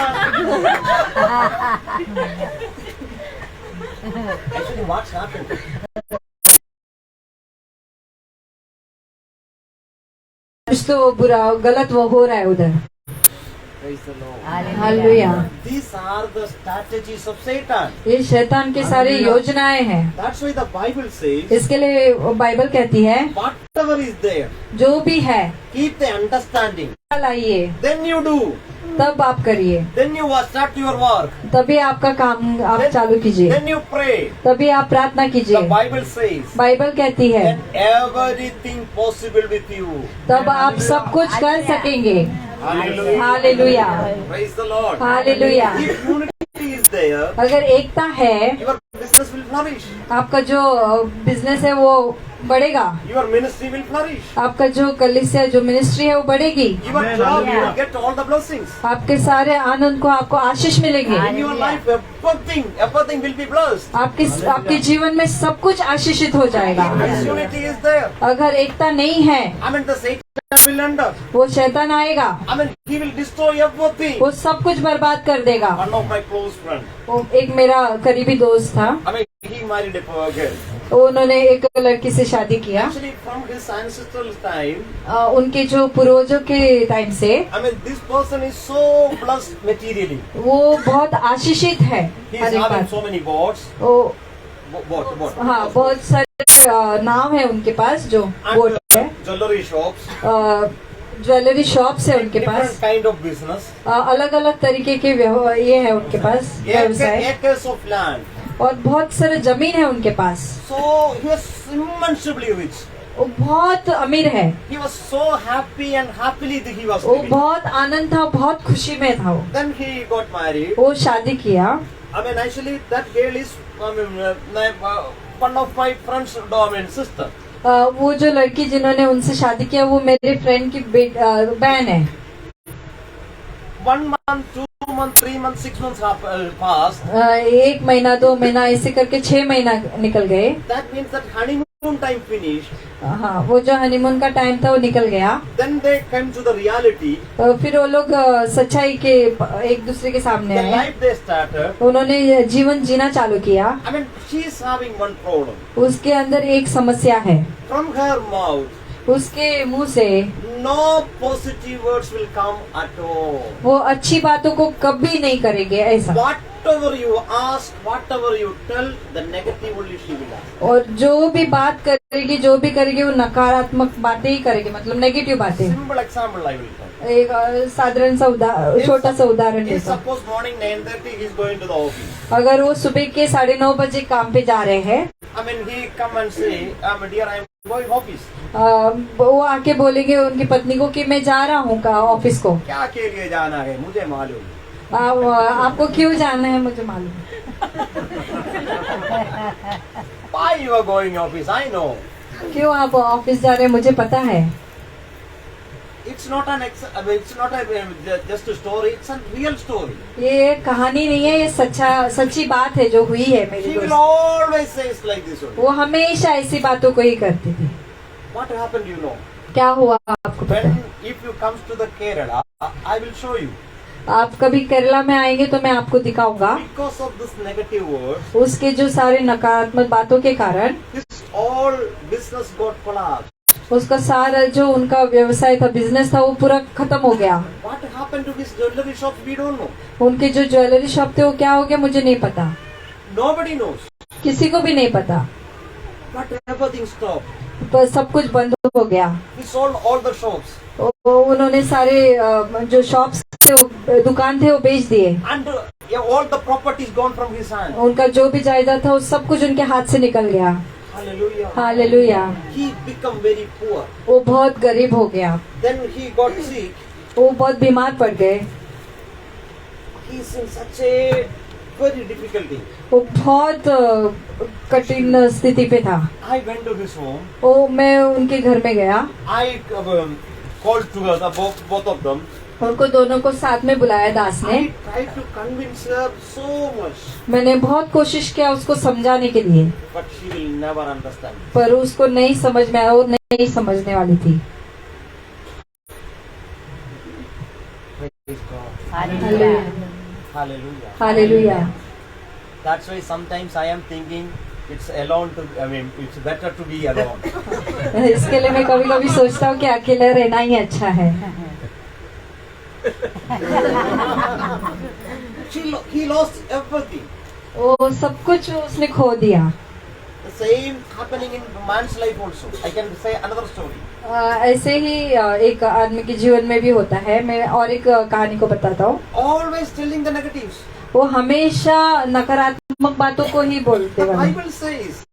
Actually, what's happened? कुछ तो वो बुरा गलत वो हो रहा है उधर। Praise the Lord. Hallelujah. These are the strategies of Satan. ये शैतान की सारी योजनाएं हैं। That's why the Bible says, इसके लिए बाइबल कहती है whatever is there, जो भी है keep the understanding. लाइए, Then you do. तब आप करिए, Then you start your work. तभी आपका काम आप चालू कीजिए, Then you pray. तभी आप प्रार्थना The कीजिए। Bible says, बाइबल कहती है then everything possible with you. तब आप सब कुछ कर सकेंगे। Hallelujah. Hallelujah, Praise the Lord. Hallelujah. If unity is there, अगर एकता है, your business will flourish. आपका जो बिजनेस है वो बढ़ेगा, Your ministry will flourish. आपका जो कलीसिया जो मिनिस्ट्री है वो बढ़ेगी, Your job, you will get all the blessings. आपके सारे आनंद को आपको आशीष मिलेंगे, In your life, everything will be blessed. आपके जीवन में सब कुछ आशीषित हो जाएगा। If unity is there, अगर एकता नहीं है, I mean, the Satan will enter. वो शैतान आएगा, I mean, he will destroy everything. वो सब कुछ बर्बाद कर देगा। One of my close friends, वो एक मेरा करीबी दोस्त था, I mean, he married a girl. उन्होंने एक लड़की से शादी किया। Actually, from his ancestral time, उनके जो पूर्वजों के टाइम से I mean, this person is so blessed materially. वो बहुत आशीषित है। He हर is एक having बात, so many boats. वो Boat. हाँ बहुत सारे नाम है उनके पास जो बोट है, And jewelry shops. Jewellery shops है उनके Different pass, kind of business. अलग अलग तरीके के ये है उनके पास व्यवसाय, Acres of land. और बहुत सारे जमीन है उनके पास। So he was immensely rich. वो बहुत अमीर है, He was so happy and happily that he was वो living. बहुत आनंद था, बहुत खुशी में था वो। Then he got married. वो शादी किया। I mean, actually, that girl is one of my friend's sister. वो जो लड़की जिन्होंने उनसे शादी किया वो मेरे फ्रेंड की बहन है। 1 month, 2 months, 3 months, 6 months passed. 1 महीना 2 महीना ऐसे करके 6 महीना निकल गए। That means that honeymoon time finished. हाँ, वो जो हनीमून का टाइम था वो निकल गया। Then they came to the reality. फिर वो लोग सच्चाई के एक दूसरे के सामने The आए। life they started. उन्होंने जीवन जीना चालू किया। I mean, she is having one problem. उसके अंदर एक समस्या है, From her mouth, उसके मुंह से no positive words will come at all. वो अच्छी बातों को कभी नहीं करेंगे ऐसा। Whatever you ask, whatever you tell, the negative only she will ask. और जो भी बात करेगी, जो भी करेगी वो नकारात्मक बातें ही करेगी, मतलब नेगेटिव बातें। Simple example I will tell. एक साधारण सा छोटा सा उदाहरण If देता हूँ। suppose morning 9:30 he is going to the office. अगर वो सुबह के 9:30 बजे काम पे जा रहे हैं, I mean, he come and say, dear, I am going office. वो आके बोलेंगे उनकी पत्नी को कि मैं जा रहा हूँ ऑफिस को। क्या के लिए जाना है मुझे मालूम। आपको क्यों जाना है मुझे मालूम। Why you are going office? I know. क्यों आप ऑफिस जा रहे हैं मुझे पता है। It's not just a story. It's a real story. ये कहानी नहीं है, ये सच्ची बात है जो हुई है मेरी She will दोस्त। always say it's like this only. वो हमेशा ऐसी बातों को ही करती थी। What happened, you know? क्या हुआ आपको पता When है? if you comes to the Kerala, I will show you. आप कभी केरला में आएंगे तो मैं आपको दिखाऊंगा। Because of this negative words, उसके जो सारे नकारात्मक बातों के कारण this all business got collapsed. उसका सारा जो उनका व्यवसाय था, बिजनेस था, वो पूरा खत्म हो गया। What happened to his jewelry shop? We don't know. उनके जो ज्वेलरी शॉप थे वो क्या हो गया मुझे नहीं पता, Nobody knows. किसी को भी नहीं पता। But everything stopped. पर सब कुछ बंद हो गया। He sold all the shops. उन्होंने सारे जो शॉप्स थे, दुकान थे, वो बेच दिए। And all the properties gone from his hand. उनका जो भी जायदाद था वो सब कुछ उनके हाथ से निकल गया। Hallelujah. Hallelujah. He become very poor. वो बहुत गरीब हो गया, Then he got sick. वो बहुत बीमार पड़ गए। He is in such a very difficulty. वो बहुत कठिन स्थिति पे था। I went to his home. वो मैं उनके घर में गया, I called together both of them. उनको दोनों को साथ में बुलाया दास ने। I tried to convince her so much, मैंने बहुत कोशिश किया उसको समझाने के लिए, but she will never understand. पर उसको नहीं समझ में आया, वो नहीं समझने वाली थी। Praise God. Hallelujah, Hallelujah. Hallelujah. That's why sometimes I am thinking it's alone to. I mean, it's better to be alone. इसके लिए मैं कभी कभी सोचता हूँ कि अकेले रहना ही अच्छा है। He lost everything. वो सब कुछ उसने खो दिया। The same happening in man's life also. I can say another story. ऐसे ही एक आदमी के जीवन में भी होता है। मैं और एक कहानी को बताता हूँ। Always telling the negatives. वो हमेशा नकारात्मक बातों को ही बोलते The हैं। Bible says,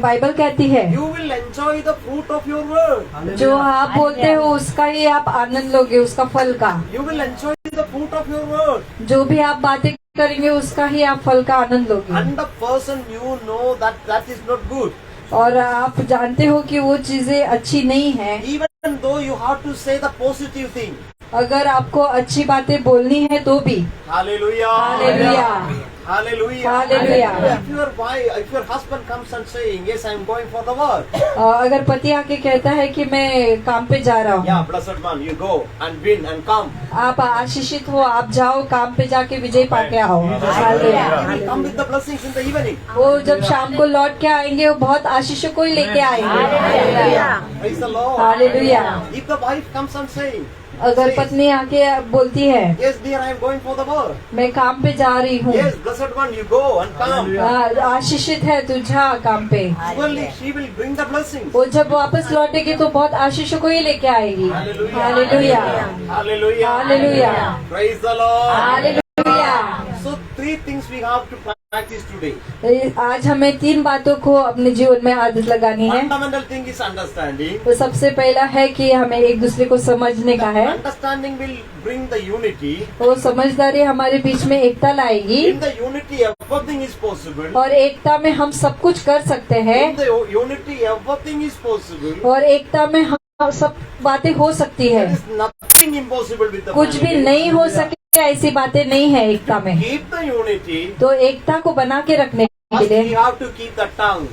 बाइबल कहती है you will enjoy the fruit of your word. जो आप बोलते हो उसका ही आप आनंद लोगे, उसका फल का। You will enjoy the fruit of your word. जो भी आप बातें करेंगे उसका ही आप फल का आनंद लोगे। And the person you know that is not good. और आप जानते हो कि वो चीजें अच्छी नहीं है। Even though you have to say the positive thing. अगर आपको अच्छी बातें बोलनी है तो भी। Hallelujah. Hallelujah, Hallelujah. Hallelujah. If your husband comes and saying, yes, I am going for the work. अगर पति आके कहता है कि मैं काम पे जा रहा हूँ, Yeah, blessed man, you go and win and come. आप आशीषित हो, आप जाओ काम पे जाके विजय पाके आओ। Hallelujah. He will come with the blessings in the evening. वो जब शाम को लौट के आएंगे वो बहुत आशीषों को ही लेके आएंगे। Praise the Lord. Hallelujah. If the wife comes and saying, अगर पत्नी आके बोलती है yes, dear, I am going for the work. मैं काम पे जा रही हूँ, Yes, blessed one, you go and come. आशीषित है तू जा काम पे, Surely she will bring the blessings. वो जब वापस लौटेगी तो बहुत आशीषों को ही लेके आएगी। Hallelujah, Hallelujah. Hallelujah, Praise the Lord. Hallelujah. So 3 things we have to practice today. आज हमें 3 बातों को अपने जीवन में आदत लगानी है। Fundamental thing is understanding. तो सबसे पहला है कि हमें एक दूसरे को समझने का है। Understanding will bring the unity. वो समझदारी हमारे बीच में एकता लाएगी In the unity, everything is possible. और एकता में हम सब कुछ कर सकते हैं In the unity, everything is possible. और एकता में हम सब बातें हो सकती है। There is nothing impossible with the कुछ भी family. नहीं हो सके ऐसी बातें नहीं है एकता में। Keep the unity. तो एकता को बना के रखने के First, we लिए have to keep the tongue.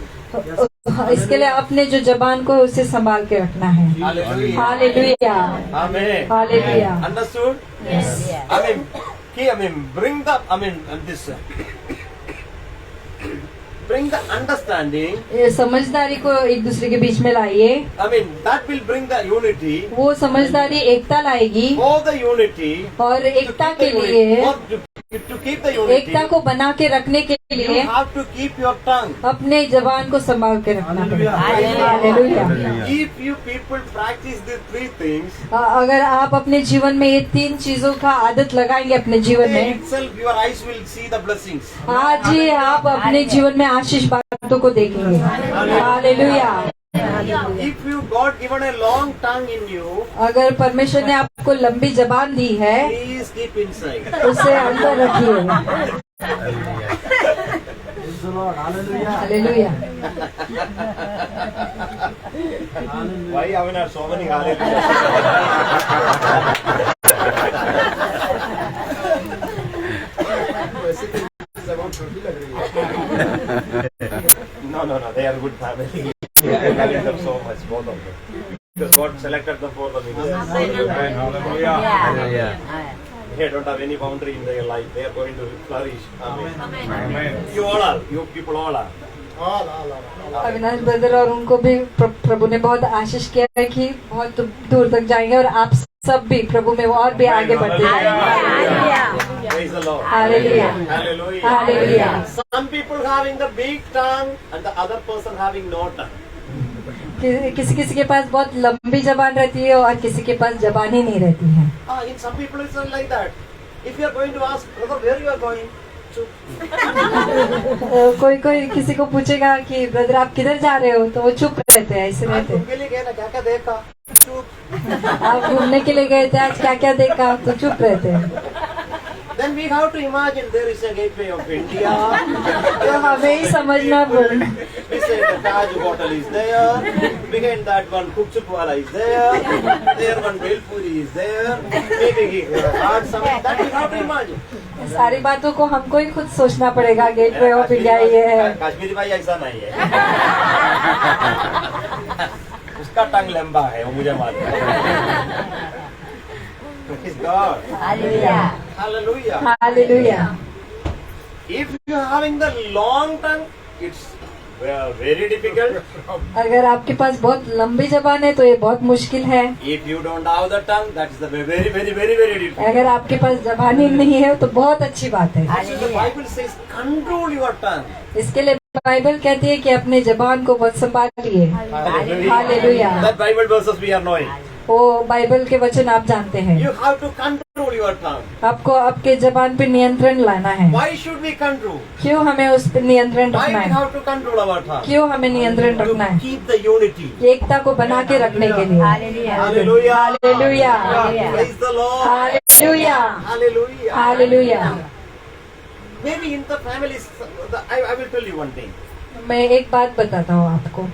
इसके लिए अपने जो जबान को है उसे संभाल के रखना है। Hallelujah. Hallelujah, Amen. Hallelujah. Understood? Yes. Bring the, this, bring the understanding. ये समझदारी को एक दूसरे के बीच में लाइए। That will bring the unity. वो समझदारी एकता लाएगी For the unity. और To एकता keep के the लिए, unity. To keep the unity. एकता को बना के रखने के You लिए have to keep your tongue. अपने जबान को संभाल के रखना पड़ेगा। Hallelujah. If you people practice these 3 things, अगर आप अपने जीवन में ये 3 चीजों का आदत लगाएंगे अपने जीवन today में, itself your eyes will see the blessings. आज ही आप अपने जीवन में आशीष बातों को देखेंगे। Hallelujah. If you God given a long tongue in you, अगर परमेश्वर ने आपको लंबी जबान दी है please keep inside. उसे अंदर रखिए। Hallelujah. Why are there so many hallelujah? No, they are good family. I value them so much, both of them. Because God selected them for the ministry. Hallelujah. They don't have any boundary in their life. They are going to flourish. Amen. You all are. You people all are. Avinash brother और उनको भी प्रभु ने बहुत आशीष किया है कि बहुत दूर तक जाएंगे और आप सब भी प्रभु में और भी आगे बढ़ते जाएंगे। Praise the Lord. Hallelujah. Hallelujah. Hallelujah. Some people having the big tongue and the other person having no tongue. किसी किसी के पास बहुत लंबी जबान रहती है और किसी के पास जबान ही नहीं रहती है। In some people it's not like that. If you are going to ask, brother, where you are going? कोई कोई किसी को पूछेगा कि ब्रदर आप किधर जा रहे हो तो वो चुप रहते हैं, ऐसे रहते हैं। घूमने के लिए गए ना, क्या देखा? चुप। आप घूमने के लिए गए थे, आज क्या क्या देखा, तो चुप रहते हैं। Then we have to imagine there is a gateway of India. तो हमें ही समझना पड़ेगा। We say the Taj Hotel is there. Behind that one Kupchupwala is there. There one Belpuri is there. Maybe he had some. That we have to imagine. सारी बातों को हमको ही खुद सोचना पड़ेगा। गेटवे ऑफ इंडिया ये है। कश्मीरी भाई ऐसा नहीं है। उसका टंग लंबा है, वो मुझे मालूम है। Praise God. Hallelujah. Hallelujah. Hallelujah. If you are having the long tongue, it's Very difficult. अगर आपके पास बहुत लंबी जबान है तो ये बहुत मुश्किल है। If you don't have the tongue, that is the very, very, very, very difficult. अगर आपके पास जबान ही नहीं है तो बहुत अच्छी बात है। Actually, the Bible says, control your tongue. इसके लिए बाइबल कहती है कि अपने जबान को बहुत संभालिए। Hallelujah. That Bible verses we are knowing. वो बाइबल के वचन आप जानते हैं। You have to control your tongue. आपको आपके जबान पे नियंत्रण लाना है। Why should we control? क्यों हमें उस पर नियंत्रण Why रखना we है? have to control our tongue? क्यों हमें नियंत्रण रखना To है? keep the unity. एकता को बना के रखने के लिए। Hallelujah. Hallelujah. Praise the Lord. Hallelujah. Hallelujah. Hallelujah. Maybe in the families, I will tell you one thing. मैं एक बात बताता हूँ आपको।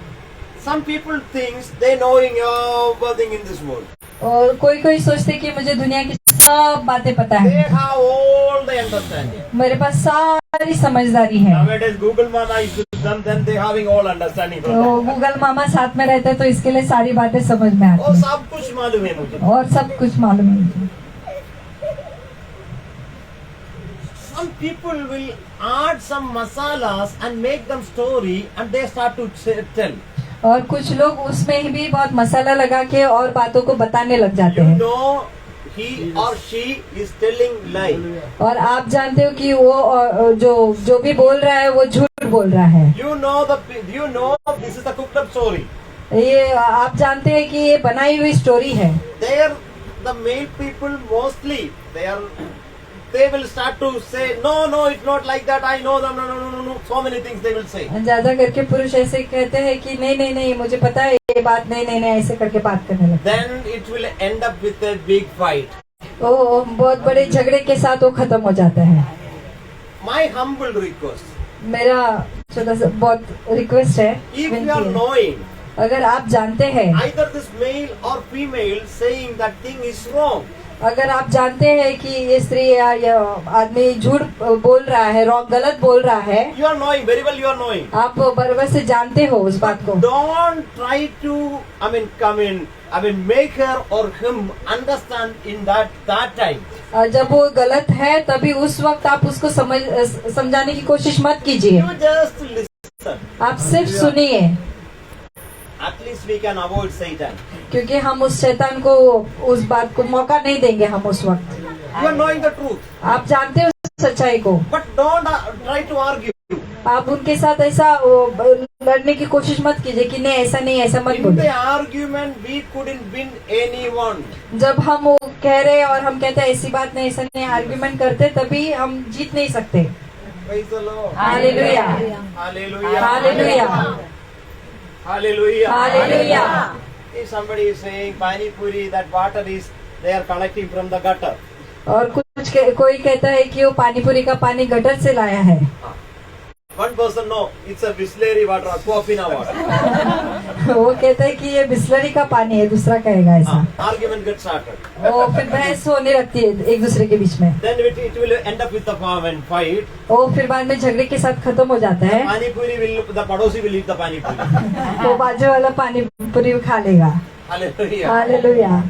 Some people think they knowing everything in this world. और कोई सोचते कि मुझे दुनिया की सब बातें पता They है, have all the understanding. मेरे पास सारी समझदारी है। Nowadays, Google Mama is with them, then they having all understanding. तो गूगल मामा साथ में रहते हैं तो इसके लिए सारी बातें समझ में आती और हैं सब कुछ मालूम है मुझे. और सब कुछ मालूम है मुझे। Some people will add some masalas and make them story, and they start to tell. और कुछ लोग उसमें भी बहुत मसाला लगा के और बातों को बताने लग जाते You हैं। know, he or she is telling lie. और आप जानते हो कि वो जो भी बोल रहा है वो झूठ बोल रहा है। You know this is the cooked up story. ये आप जानते हैं कि ये बनाई हुई स्टोरी है। There, the male people mostly they will start to say, no, it's not like that. I know them. No. So many things they will say. ज्यादा करके पुरुष ऐसे कहते हैं कि नहीं मुझे पता है ये बात, नहीं ऐसे करके बात करने लगते हैं। Then it will end up with a big fight. वो बहुत बड़े झगड़े के साथ वो खत्म हो जाता है। My humble request, मेरा छोटा सा बहुत रिक्वेस्ट है, if you विनती are है, knowing अगर आप जानते हैं, either this male or female saying that thing is wrong, अगर आप जानते हैं कि ये स्त्री या आदमी झूठ बोल रहा है, गलत बोल रहा है, you are knowing very well. You are knowing. आप बराबर से जानते हो उस बात को। Don't try to, make her or him understand in that time. जब वो गलत है तभी उस वक्त आप उसको समझाने की कोशिश मत कीजिए। You just listen. आप सिर्फ सुनिए, At least we can avoid Satan. क्योंकि हम उस शैतान को उस बात को मौका नहीं देंगे। हम उस वक्त You are knowing the truth, आप जानते हो सच्चाई को, but don't try to argue. आप उनके साथ ऐसा लड़ने की कोशिश मत कीजिए कि नहीं ऐसा मत In बोलो। the argument, we couldn't win anyone. जब हम वो कह रहे हैं और हम कहते हैं ऐसी बात नहीं, ऐसा नहीं, आर्ग्यूमेंट करते तभी हम जीत नहीं सकते। Praise the Lord. Hallelujah, Hallelujah. Hallelujah, Hallelujah. Hallelujah. If somebody is saying Pani Puri, that water is they are collecting from the gutter. और कोई कहता है कि वो पानीपुरी का पानी गटर से लाया है। One person, no, it's a Bisleri water, Aquafina water. वो कहता है कि ये बिस्लरी का पानी है, दूसरा कहेगा ऐसा। Argument gets started. वो फिर बहस होने लगती है एक दूसरे के बीच में। Then it will end up with the fight. वो फिर बाद में झगड़े के साथ खत्म हो जाता है। Pani Puri the padosi will eat the Pani Puri. वो बाजू वाला पानीपुरी खा लेगा। Hallelujah. Hallelujah.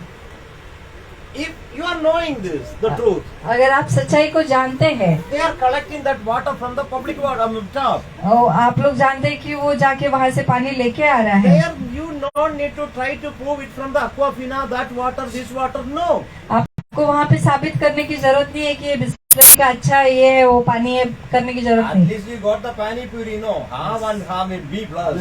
If you are knowing this, the truth, अगर आप सच्चाई को जानते हैं, they are collecting that water from the public water tap. और आप लोग जानते हैं कि वो जाके वहाँ से पानी लेके आ रहा है। There you don't need to try to prove it from the Aquafina, that water, this water, no. आपको वहाँ पे साबित करने की जरूरत नहीं है कि ये बिस्लरी का अच्छा ये है, वो पानी है, करने की जरूरत At नहीं। least you got the Pani Puri, no. Have and have in B plus.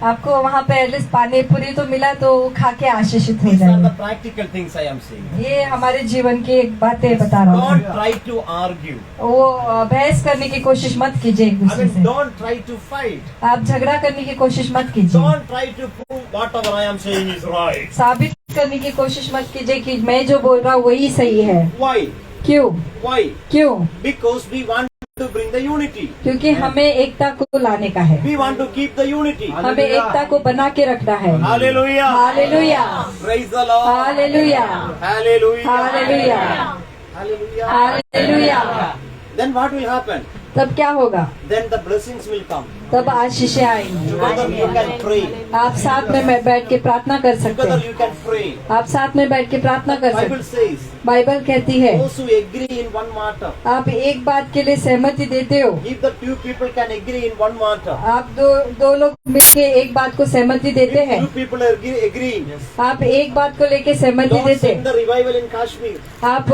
आपको वहाँ पे एटलीस्ट पानी पूरी तो मिला तो खा के आशीषित हो These are the जाएंगे। practical things I am saying. ये हमारे जीवन की एक बातें बता रहा Don't हूँ। try to argue. वो बहस करने की कोशिश मत कीजिए एक दूसरे से। Don't try to fight. आप झगड़ा करने की कोशिश मत कीजिए। Don't try to prove whatever I am saying is right. साबित करने की कोशिश मत कीजिए कि मैं जो बोल रहा हूँ वही सही है। Why? क्यों? Why? क्यों? Because we want to bring the unity. क्योंकि हमें एकता को लाने का है, We want to keep the unity. हमें एकता को बना के रखना है। Hallelujah. Hallelujah, Praise the Lord. Hallelujah, Hallelujah. Hallelujah, Hallelujah. Hallelujah. Then what will happen? तब क्या होगा? Then the blessings will come. तब आशीषें आएंगी। Together you can pray. आप साथ में बैठ के प्रार्थना कर सकते Together हैं। you can pray. आप साथ में बैठ के प्रार्थना कर सकते Bible हैं। says, बाइबल कहती है those who agree in one matter, आप एक बात के लिए सहमति देते हो। if the two people can agree in one matter, आप दो लोग मिलके एक बात को सहमति देते if हैं। two people agree, आप एक बात को लेके सहमति Lord देते send the revival in Kashmir. आप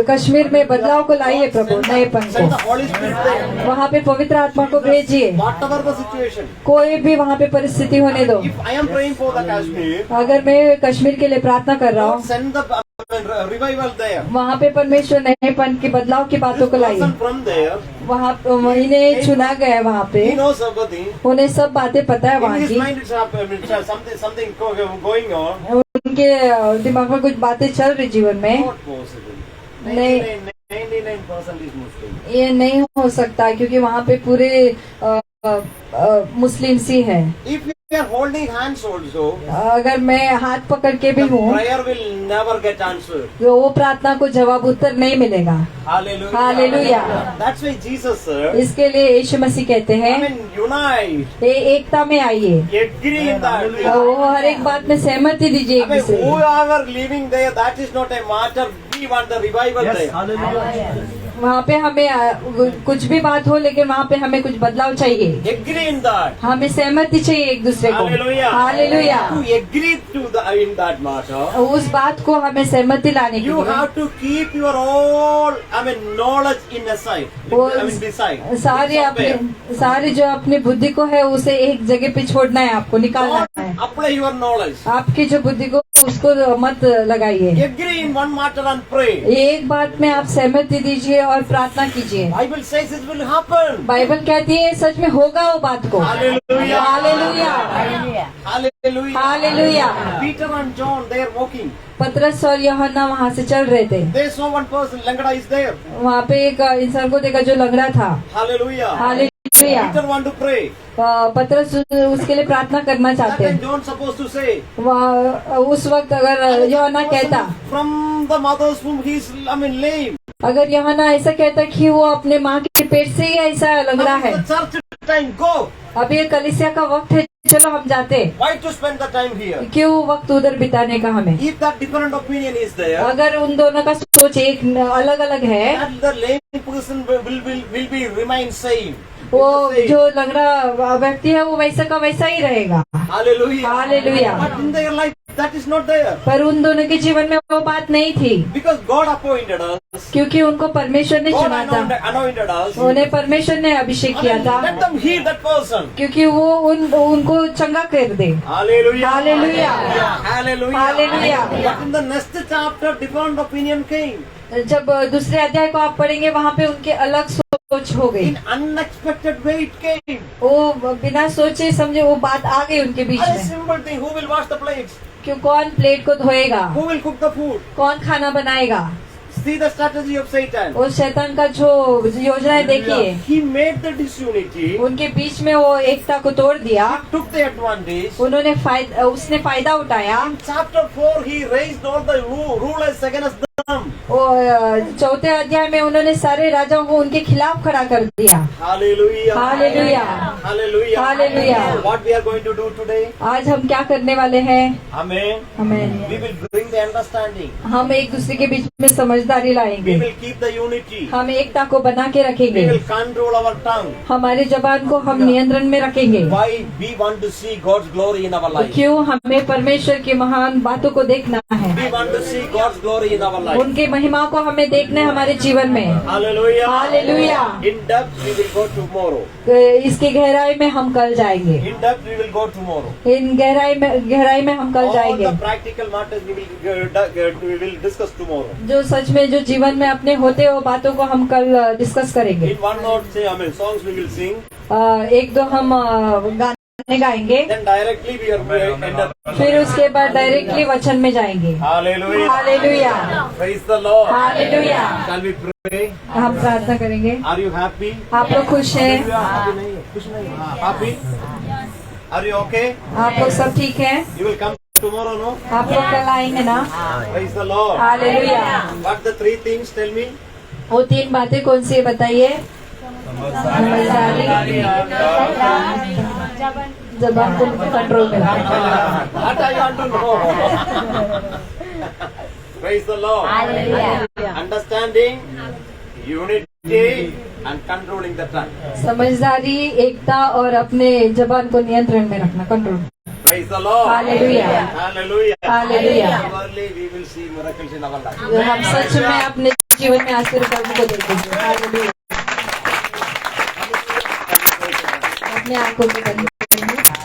कश्मीर में बदलाव को लाइए प्रभु, नएपन Send the को। Holy Spirit there. वहाँ पे पवित्र आत्मा को भेजिए। Whatever the situation. कोई भी वहाँ पे परिस्थिति होने दो। If I am praying for the Kashmir, अगर मैं कश्मीर के लिए प्रार्थना कर रहा Lord हूँ, send the revival there. वहाँ पे परमेश्वर नएपन के बदलाव की बातों को लाइए। Person from there, वहाँ इन्हें चुना गया है वहाँ पे, he knows everything. उन्हें सब बातें पता है In वहाँ his की। mind it's something going on. उनके दिमाग में कुछ बातें चल रही जीवन में। Not possible. नहीं। 99% is Muslim. ये नहीं हो सकता क्योंकि वहाँ पे पूरे मुस्लिम सी है। If we are holding hands also, अगर मैं हाथ पकड़ के भी the हूँ prayer will never get answered. तो वो प्रार्थना को जवाब उत्तर नहीं मिलेगा। Hallelujah. Hallelujah. That's why Jesus said, इसके लिए यीशु मसीह कहते हैं come and unite. एकता में आइए, Agree in that. वो हर एक बात में सहमति दीजिए एक I mean, दूसरे की। whoever living there, that is not a matter. We want the revival there. वहाँ पे हमें कुछ भी बात हो लेकिन वहाँ पे हमें कुछ बदलाव चाहिए। Agree in that. हमें सहमति चाहिए एक दूसरे को। Hallelujah. Hallelujah. To agree in that matter, उस बात को हमें सहमति लाने के you लिए have to keep your all, knowledge in aside. Beside. सारी जो अपनी बुद्धि को है उसे एक जगह पे छोड़ना है, आपको निकालना है। Don't apply your knowledge. आपकी जो बुद्धि को उसको मत लगाइए। Agree in one matter and pray. एक बात में आप सहमति दीजिए और प्रार्थना कीजिए। Bible says it will happen. Bible कहती है सच में होगा वो बात को। Hallelujah. Hallelujah. Hallelujah. Hallelujah. Peter and John, they are walking. पतरस और यूहन्ना वहाँ से चल रहे थे। They saw one person, Langada is there. वहाँ पे एक इंसान को देखा जो लंगड़ा था। Hallelujah. Hallelujah. Peter want to pray. पतरस उसके लिए प्रार्थना करना That चाहते time हैं। John supposed to say, उस वक्त अगर यूहन्ना कहता, from the mother's womb he is, lame. अगर यूहन्ना ऐसा कहता कि वो अपने माँ के पेट से ही ऐसा लंगड़ा है। Now it's the church time, go. अब ये कलीसिया का वक्त है, चलो हम जाते। Why to spend the time here? क्यों वक्त उधर बिताने का हमें? If that different opinion is there, अगर उन दोनों का सोच एक अलग अलग है, that the lame person will be remain same. वो जो लंगड़ा व्यक्ति है वो वैसा का वैसा ही रहेगा। Hallelujah. Hallelujah. But in their life that is not there. पर उन दोनों के जीवन में वो बात नहीं थी, Because God appointed us. क्योंकि उनको परमेश्वर ने God चुना था, anointed us. उन्हें परमेश्वर ने अभिषेक किया था, Let them heal that person. क्योंकि वो उनको चंगा कर दे। Hallelujah. Hallelujah. Hallelujah. Hallelujah. But in the next chapter, different opinion came. जब दूसरे अध्याय को आप पढ़ेंगे वहाँ पे उनके अलग सोच हो गई। In unexpected way it came. वो बिना सोचे समझे वो बात आ गई उनके बीच A में। simple thing. Who will wash the plates? क्यों कौन प्लेट को धोएगा, Who will cook the food? कौन खाना बनाएगा? See the strategy of Satan. वो शैतान का जो योजनाएं देखिए, He made the disunity. उनके बीच में वो एकता को तोड़ दिया। He took the advantage. उसने फायदा उठाया। In chapter 4, he raised all the rulers against them. वो चौथे अध्याय में उन्होंने सारे राजाओं को उनके खिलाफ खड़ा कर दिया। Hallelujah. Hallelujah. Hallelujah. Hallelujah. What we are going to do today? आज हम क्या करने वाले हैं? Amen. हमें We will bring the understanding. हम एक दूसरे के बीच में समझदारी We लाएंगे। will keep the unity. हम एकता को बना के We रखेंगे। will control our tongue. हमारी जबान को हम नियंत्रण में रखेंगे। Why we want to see God's glory in our life. क्यों हमें परमेश्वर की महान बातों को देखना है, We want to see God's glory in our life. उनकी महिमा को हमें देखना है हमारे जीवन में। Hallelujah. Hallelujah. In depth we will go tomorrow. इसकी गहराई में हम कल जाएंगे। In depth we will go tomorrow. इन गहराई में हम कल All जाएंगे। the practical matters we will discuss tomorrow. जो सच में जो जीवन में अपने होते वो बातों को हम कल डिस्कस करेंगे। In one note, say Amen. Songs we will sing. एक दो हम गाने गाएंगे, Then directly we are end up. फिर उसके बाद डायरेक्टली वचन में जाएंगे। Hallelujah. Hallelujah. Praise the Lord. Hallelujah. Shall we pray? हम प्रार्थना करेंगे। Are you happy? आप लोग खुश हैं? Happy नहीं है, खुश नहीं है। Happy? Are you okay? आप लोग सब ठीक हैं? You will come tomorrow, no? आप लोग कल आएंगे ना? Praise the Lord. Hallelujah. What the three things? Tell me. वो तीन बातें कौन सी है बताइए? समझदारी जबान को कंट्रोल में रखना। What I want to know. Praise the Lord. Understanding, unity, and controlling the tongue. समझदारी, एकता और अपने जबान को नियंत्रण में रखना, control. Praise the Lord. Hallelujah. Hallelujah. Hallelujah. Surely we will see miracles in our life. हम सच में अपने जीवन में आश्चर्य कर्म को देखेंगे। हालेलुया। अपने आप को करेंगे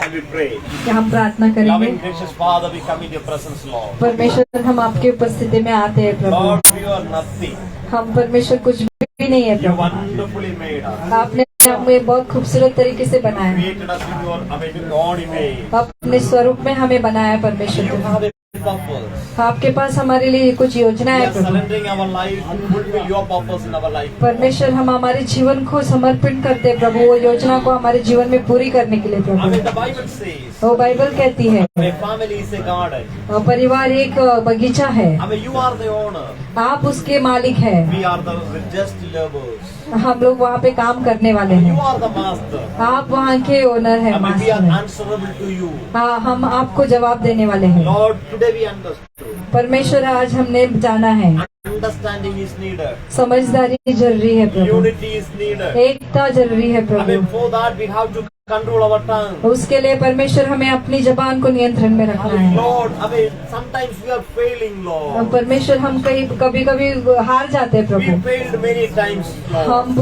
And we pray. कि हम प्रार्थना करेंगे। Loving gracious Father, we come in your presence, Lord. परमेश्वर, हम आपकी उपस्थिति में आते हैं प्रभु। Lord, we are nothing. हम परमेश्वर कुछ भी नहीं है You Prabhu. wonderfully made us. आपने हमें बहुत खूबसूरत तरीके से बनाया, Created us in your amazing own image. अपने स्वरूप में हमें बनाया परमेश्वर। You have a purpose. आपके पास हमारे लिए कुछ योजना We है are Prabhu. surrendering our life to fulfill your purpose in our life. परमेश्वर, हम हमारे जीवन को समर्पित करते हैं प्रभु, वो योजना को हमारे जीवन में पूरी करने के लिए I Prabhu. mean, the Bible says, वो बाइबल कहती है a family is a garden. परिवार एक बगीचा है, I mean, you are the owner. आप उसके मालिक है, We are the just laborers. हम लोग वहाँ पे काम करने वाले You हैं, are the master. आप वहाँ के ओनर है, I mean, we master are है। answerable to you. हाँ, हम आपको जवाब देने वाले हैं। Lord, today we understood. परमेश्वर, आज हमने जाना है, Understanding is needed. समझदारी जरूरी है प्रभु, Unity is needed. एकता जरूरी है I Prabhu. mean, for that we have to control our tongue. उसके लिए परमेश्वर हमें अपनी जबान को नियंत्रण में I रखना mean, है। Lord, I mean, sometimes we are failing, Lord. परमेश्वर, हम कभी कभी हार जाते हैं We Prabhu, failed many times, Lord. हम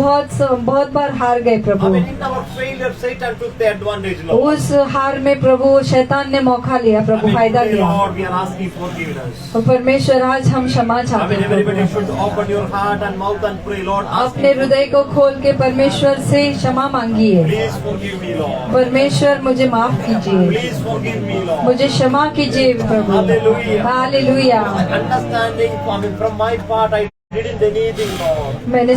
बहुत बार हार गए I Prabhu. mean, in our failure, Satan took the advantage, Lord. उस हार में प्रभु शैतान ने मौका लिया I प्रभु, mean, फायदा today, लिया। Lord, we are asking forgiveness. और परमेश्वर, आज हम क्षमा I चाहते mean, हैं everybody Prabhu. should open your heart and mouth and pray, Lord. Ask अपने me, हृदय को खोल के परमेश्वर से क्षमा मांगिए। please forgive me, Lord. परमेश्वर, मुझे माफ कीजिए, Please forgive me, Lord. मुझे क्षमा कीजिए प्रभु। Hallelujah. Hallelujah. Understanding, I mean, from my part, I didn't anything, Lord. मैंने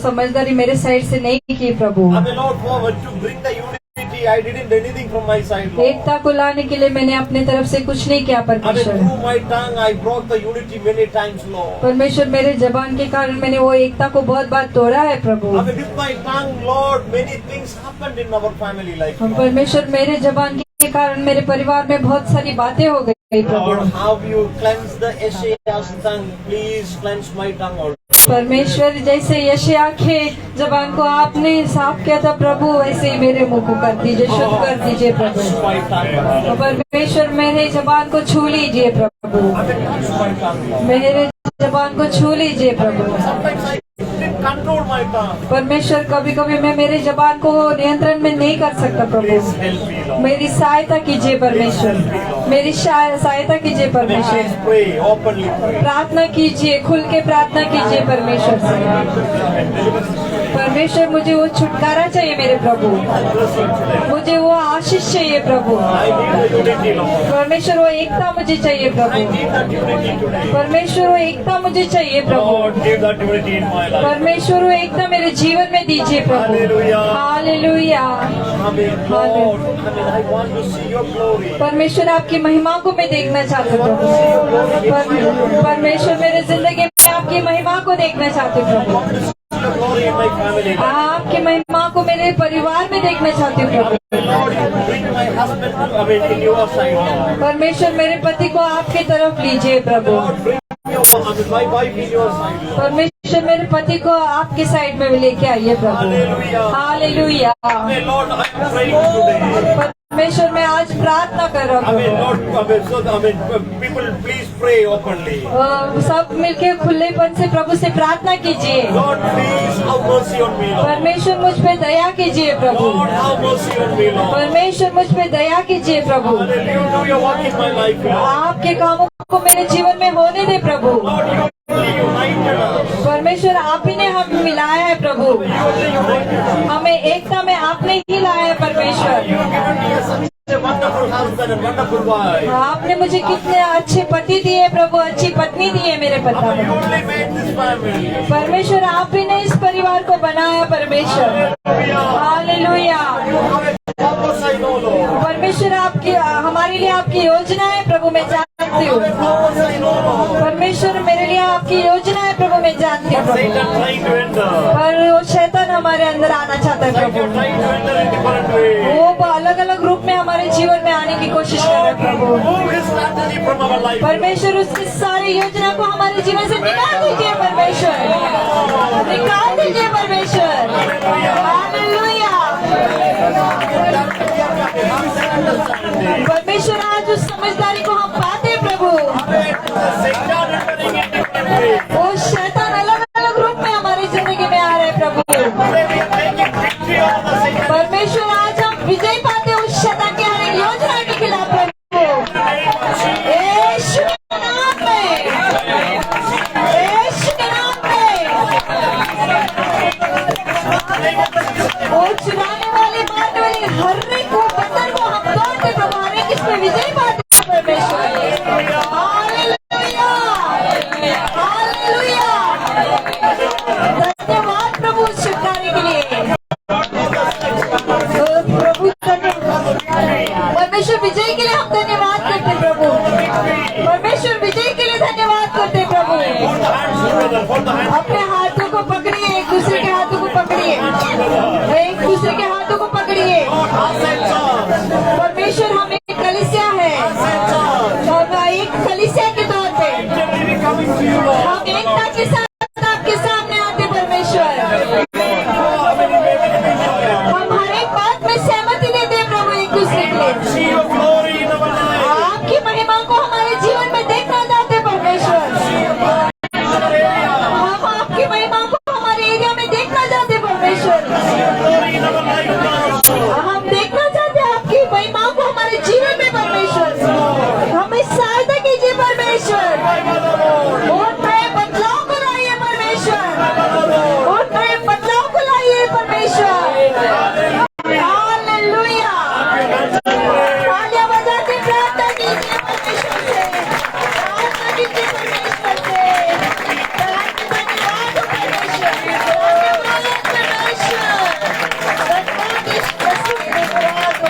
समझदारी मेरे साइड से नहीं की प्रभु। I mean, Lord, forward to bring the unity, I didn't anything from my side, Lord. एकता को लाने के लिए मैंने अपने तरफ से कुछ नहीं किया I mean, परमेश्वर। through my tongue, I broke the unity many times, Lord. परमेश्वर, मेरे जबान के कारण मैंने वो एकता को बहुत बार तोड़ा है प्रभु। I mean, with my tongue, Lord, many things happened in our family life, Lord. परमेश्वर, मेरे जबान के कारण मेरे परिवार में बहुत सारी बातें हो गई प्रभु। Lord, how you cleanse the Yeshaya's tongue, please cleanse my tongue also. परमेश्वर, जैसे यशायाह के जबान को आपने साफ किया था प्रभु, वैसे ही मेरे मुंह को कर दीजिए, शुद्ध कर दीजिए प्रभु। Touch my tongue, Lord. और परमेश्वर, मेरे जबान को छू लीजिए प्रभु, I mean, touch my tongue, Lord. मेरे जबान को छू लीजिए प्रभु। Sometimes I didn't control my tongue. परमेश्वर, कभी कभी मैं मेरे जबान को नियंत्रण में नहीं कर सकता प्रभु। Please help me, Lord. मेरी सहायता कीजिए परमेश्वर, मेरी सहायता कीजिए Please परमेश्वर। pray, openly pray. प्रार्थना कीजिए, खुल के प्रार्थना कीजिए परमेश्वर से। परमेश्वर, मुझे वो छुटकारा चाहिए मेरे प्रभु, मुझे वो आशीष चाहिए प्रभु। I need the unity, Lord. परमेश्वर, वो एकता मुझे चाहिए I Prabhu. need that unity today. परमेश्वर, वो एकता मुझे चाहिए प्रभु। Lord, give that unity in my life. परमेश्वर, वो एकता मेरे जीवन में दीजिए प्रभु। Hallelujah. Hallelujah. Amen, Lord. I mean, I want to see your glory. परमेश्वर, आपकी महिमा को मैं देखना चाहती हूँ प्रभु। परमेश्वर, मेरे जिंदगी में आपकी महिमा को देखना चाहती हूँ प्रभु। Your glory in my family. आपकी महिमा को मेरे परिवार में देखना चाहती हूँ प्रभु। Lord, you bring my husband to, I mean, in your side, Lord. परमेश्वर, मेरे पति को आपके तरफ लीजिए प्रभु। Lord, bring my wife in your side, Lord. परमेश्वर, मेरे पति को आपके साइड में लेके आइए प्रभु। Hallelujah. Hallelujah. Amen, Lord, I am praying today. परमेश्वर, मैं आज प्रार्थना कर रहा Amen, हूँ। Lord, amen, so, amen, people, please pray openly. सब मिलके खुलेपन से प्रभु से प्रार्थना कीजिए। Lord, please have mercy on me, Lord. परमेश्वर, मुझ पे दया कीजिए प्रभु। Lord, have mercy on me, Lord. परमेश्वर, मुझ पे दया कीजिए प्रभु। Hallelujah, do your work in my life, Lord. आपके कामों को मेरे जीवन में होने दे प्रभु। Lord, you only united us. परमेश्वर, आप ही ने हम मिलाया है प्रभु, You only united us. हमें एकता में आपने ही लाया है परमेश्वर। You have given me such a wonderful husband and wonderful wife. आपने मुझे कितने अच्छे पति दिए प्रभु, अच्छी पत्नी दी है मेरे पता You में। only made this family. परमेश्वर, आप ही ने इस परिवार को बनाया परमेश्वर। Hallelujah. You have a purpose, I know, Lord. परमेश्वर, आपकी हमारे लिए आपकी योजना है प्रभु, मैं जानती You हूँ। have a purpose, I know, Lord. परमेश्वर, मेरे लिए आपकी योजना है प्रभु, मैं जानती हूँ। प्रभु, Satan trying to enter. पर वो शैतान हमारे अंदर आना चाहता है Trying Prabhu, to enter in different way. वो अलग अलग रूप में हमारे जीवन में आने की कोशिश कर रहा है प्रभु। Move his strategy from our life. परमेश्वर उसकी सारी योजना को हमारे जीवन से निकाल दीजिए परमेश्वर, निकाल दीजिए परमेश्वर। हालेलुया। परमेश्वर आज उस समझदारी को हम पाते हैं प्रभु। Satan entering in different way. वो शैतान अलग अलग रूप में हमारी जिंदगी में आ रहे हैं प्रभु। Today we are taking victory over the Satan. परमेश्वर आज हम विजय पाते हैं उस शैतान की हर एक योजना के खिलाफ प्रभु। यीशु के नाम में, यीशु के नाम में। वो चुराने वाली, मारने वाली हर एक को बंधन को हम तोड़ते प्रभु, हर एक इसमें विजय पाते हैं परमेश्वर। Hallelujah, hallelujah. धन्यवाद प्रभु उस छुटकारे के लिए। प्रभु परमेश्वर विजय के लिए हम धन्यवाद करते हैं प्रभु, परमेश्वर विजय के लिए धन्यवाद करते हैं प्रभु। अपने हाथों को पकड़िए, एक दूसरे के हाथों को पकड़िए, एक दूसरे के हाथों को पकड़िए। परमेश्वर हम एक कलीसिया है, हम एक कलीसिया के तौर पे हम एकता के साथ आपके सामने आते परमेश्वर। हम हर एक बात में सहमति देते हैं प्रभु एक दूसरे के लिए। आपकी महिमा को हमारे जीवन में देखना चाहते परमेश्वर। हम आपकी महिमा को हमारे एरिया में देखना चाहते परमेश्वर। हम देखना चाहते हैं आपकी महिमा को हमारे जीवन में परमेश्वर। हमें सहायता कीजिए परमेश्वर। और नए बदलाव को लाइए परमेश्वर, और नए बदलाव को लाइए परमेश्वर। हालेलुया। तालियां बजाते प्रार्थना कीजिए परमेश्वर से, प्रार्थना कीजिए परमेश्वर से। धन्यवाद हो परमेश्वर, धन्यवाद परमेश्वर, धन्यवाद यीशु मसीह, धन्यवाद हो।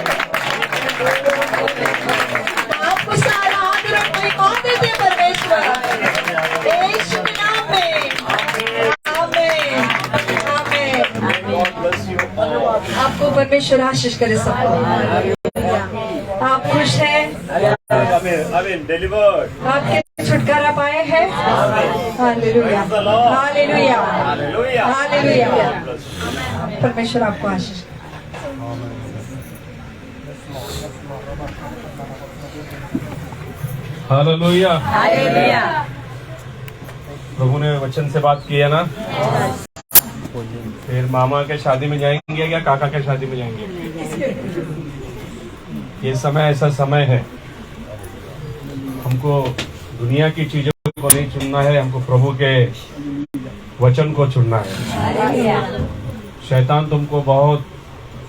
आपको सारा आदर और महिमा देते हैं परमेश्वर, यीशु के नाम में। आमीन, आमीन। आपको परमेश्वर आशीष करे सबको। आप खुश हैं? Amen. Delivered. आपके छुटकारा पाए हैं? Hallelujah, hallelujah, Hallelujah. हालेलुया। परमेश्वर आपको आशीष। हालेलुया। प्रभु ने वचन से बात किया ना, फिर मामा के शादी में जाएंगे या काका के शादी में जाएंगे? ये समय ऐसा समय है, हमको दुनिया की चीजों को नहीं चुनना है, हमको प्रभु के वचन को चुनना है। शैतान तुमको बहुत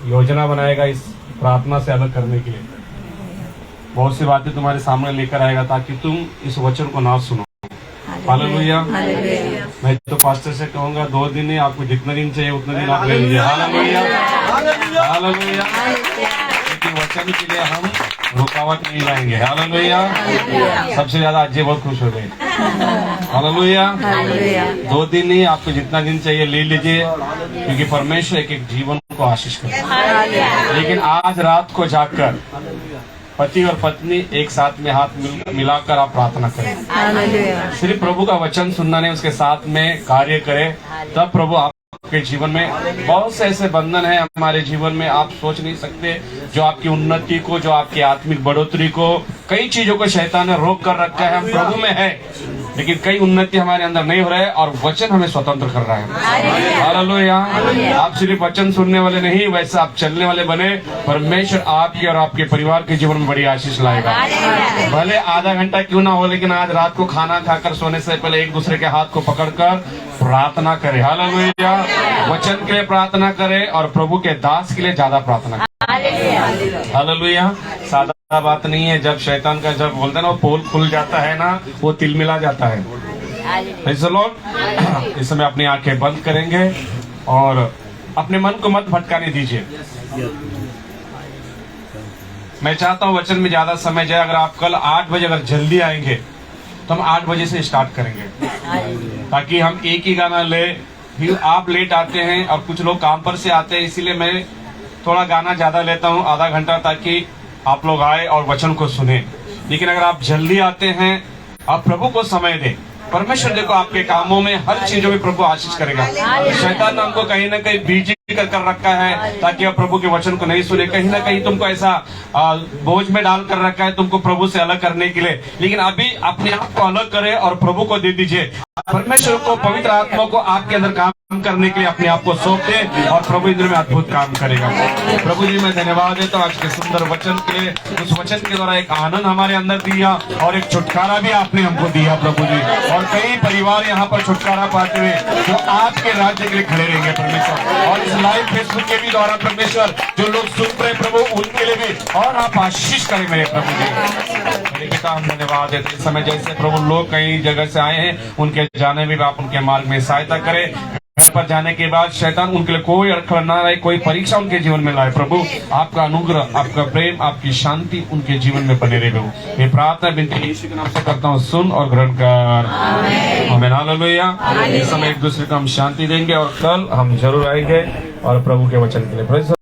योजना बनाएगा इस प्रार्थना से अलग करने के लिए, बहुत सी बातें तुम्हारे सामने लेकर आएगा ताकि तुम इस वचन को ना सुनो। हालेलुया। मैं तो पास्टर से कहूंगा 2 दिन नहीं, आपको जितने दिन चाहिए उतने दिन आप ले लीजिए। Hallelujah, hallelujah. लेकिन वचन के लिए हम रुकावट नहीं लाएंगे। हालेलुया। सबसे ज्यादा आज ये बहुत खुश हो गए। हालेलुया। 2 दिन नहीं, आपको जितना दिन चाहिए ले लीजिए, क्योंकि परमेश्वर एक एक जीवन को आशीष करे। लेकिन आज रात को जाकर पति और पत्नी एक साथ में हाथ मिलाकर आप प्रार्थना करें। सिर्फ प्रभु का वचन सुनना नहीं, उसके साथ में कार्य करें, तब प्रभु आपके जीवन में बहुत से ऐसे बंधन है हमारे जीवन में, आप सोच नहीं सकते, जो आपकी उन्नति को, जो आपकी आत्मिक बढ़ोतरी को, कई चीजों को शैतान ने रोक कर रखा है। हम प्रभु में है, लेकिन कई उन्नति हमारे अंदर नहीं हो रहा है, और वचन हमें स्वतंत्र कर रहा है। हालेलुया। आप सिर्फ वचन सुनने वाले नहीं, वैसे आप चलने वाले बने। परमेश्वर आपके और आपके परिवार के जीवन में बड़ी आशीष लाएगा। भले आधा घंटा क्यों ना हो, लेकिन आज रात को खाना खाकर सोने से पहले एक दूसरे के हाथ को पकड़कर प्रार्थना करें। हालेलुया। वचन के लिए प्रार्थना करें और प्रभु के दास के लिए ज्यादा प्रार्थना करें। हालेलुया। सादा बात नहीं है, जब शैतान का जब बोलते हैं ना वो पोल खुल जाता है ना, वो तिलमिला जाता है। इस समय अपनी आंखें बंद करेंगे और अपने मन को मत भटकाने दीजिए। मैं चाहता हूं वचन में ज्यादा समय जाए। अगर आप कल 8 बजे अगर जल्दी आएंगे तो हम 8 बजे से स्टार्ट करेंगे, ताकि हम एक ही गाना ले। फिर आप लेट आते हैं और कुछ लोग काम पर से आते हैं, इसीलिए मैं थोड़ा गाना ज्यादा लेता हूँ, आधा घंटा, ताकि आप लोग आए और वचन को सुने। लेकिन अगर आप जल्दी आते हैं, आप प्रभु को समय दें। परमेश्वर देखो आपके कामों में हर चीजों में प्रभु आशीष करेगा। शैतान ने हमको कहीं ना कहीं बिजी कर रखा है, ताकि आप प्रभु के वचन को नहीं सुने। कहीं ना कहीं तुमको ऐसा बोझ में डाल कर रखा है, तुमको प्रभु से अलग करने के लिए। लेकिन अभी अपने आप को अलग करें और प्रभु को दे दीजिए। परमेश्वर को, पवित्र आत्मा को आपके अंदर काम करने के लिए अपने आप को सौंप दे, और प्रभु इंद्र में अद्भुत काम करेगा। प्रभु जी मैं धन्यवाद देता हूँ आज के सुंदर वचन के लिए। उस वचन के द्वारा एक आनंद हमारे अंदर दिया और एक छुटकारा भी आपने हमको दिया प्रभु जी। और कई परिवार यहाँ पर छुटकारा पाते हुए जो आपके राज्य के लिए खड़े रहेंगे परमेश्वर। और इस लाइव फेसबुक के भी द्वारा परमेश्वर जो लोग सुन रहे प्रभु, उनके लिए भी और आप आशीष करें मेरे प्रभु जी। मेरे पिता हम धन्यवाद देते इस समय, जैसे प्रभु लोग कई जगह से आए हैं, उनके जाने में भी आप उनके मार्ग में सहायता करें। घर पर जाने के बाद शैतान उनके लिए कोई अड़खड़ ना रहे, कोई परीक्षा उनके जीवन में लाए। प्रभु आपका अनुग्रह, आपका प्रेम, आपकी शांति उनके जीवन में बने रहे। ये प्रार्थना विनती यीशु के नाम से करता हूँ, सुन और ग्रहण कर। आमीन, हालेलुया। इस समय एक दूसरे को हम शांति देंगे और कल हम जरूर आएंगे और प्रभु के वचन के लिए।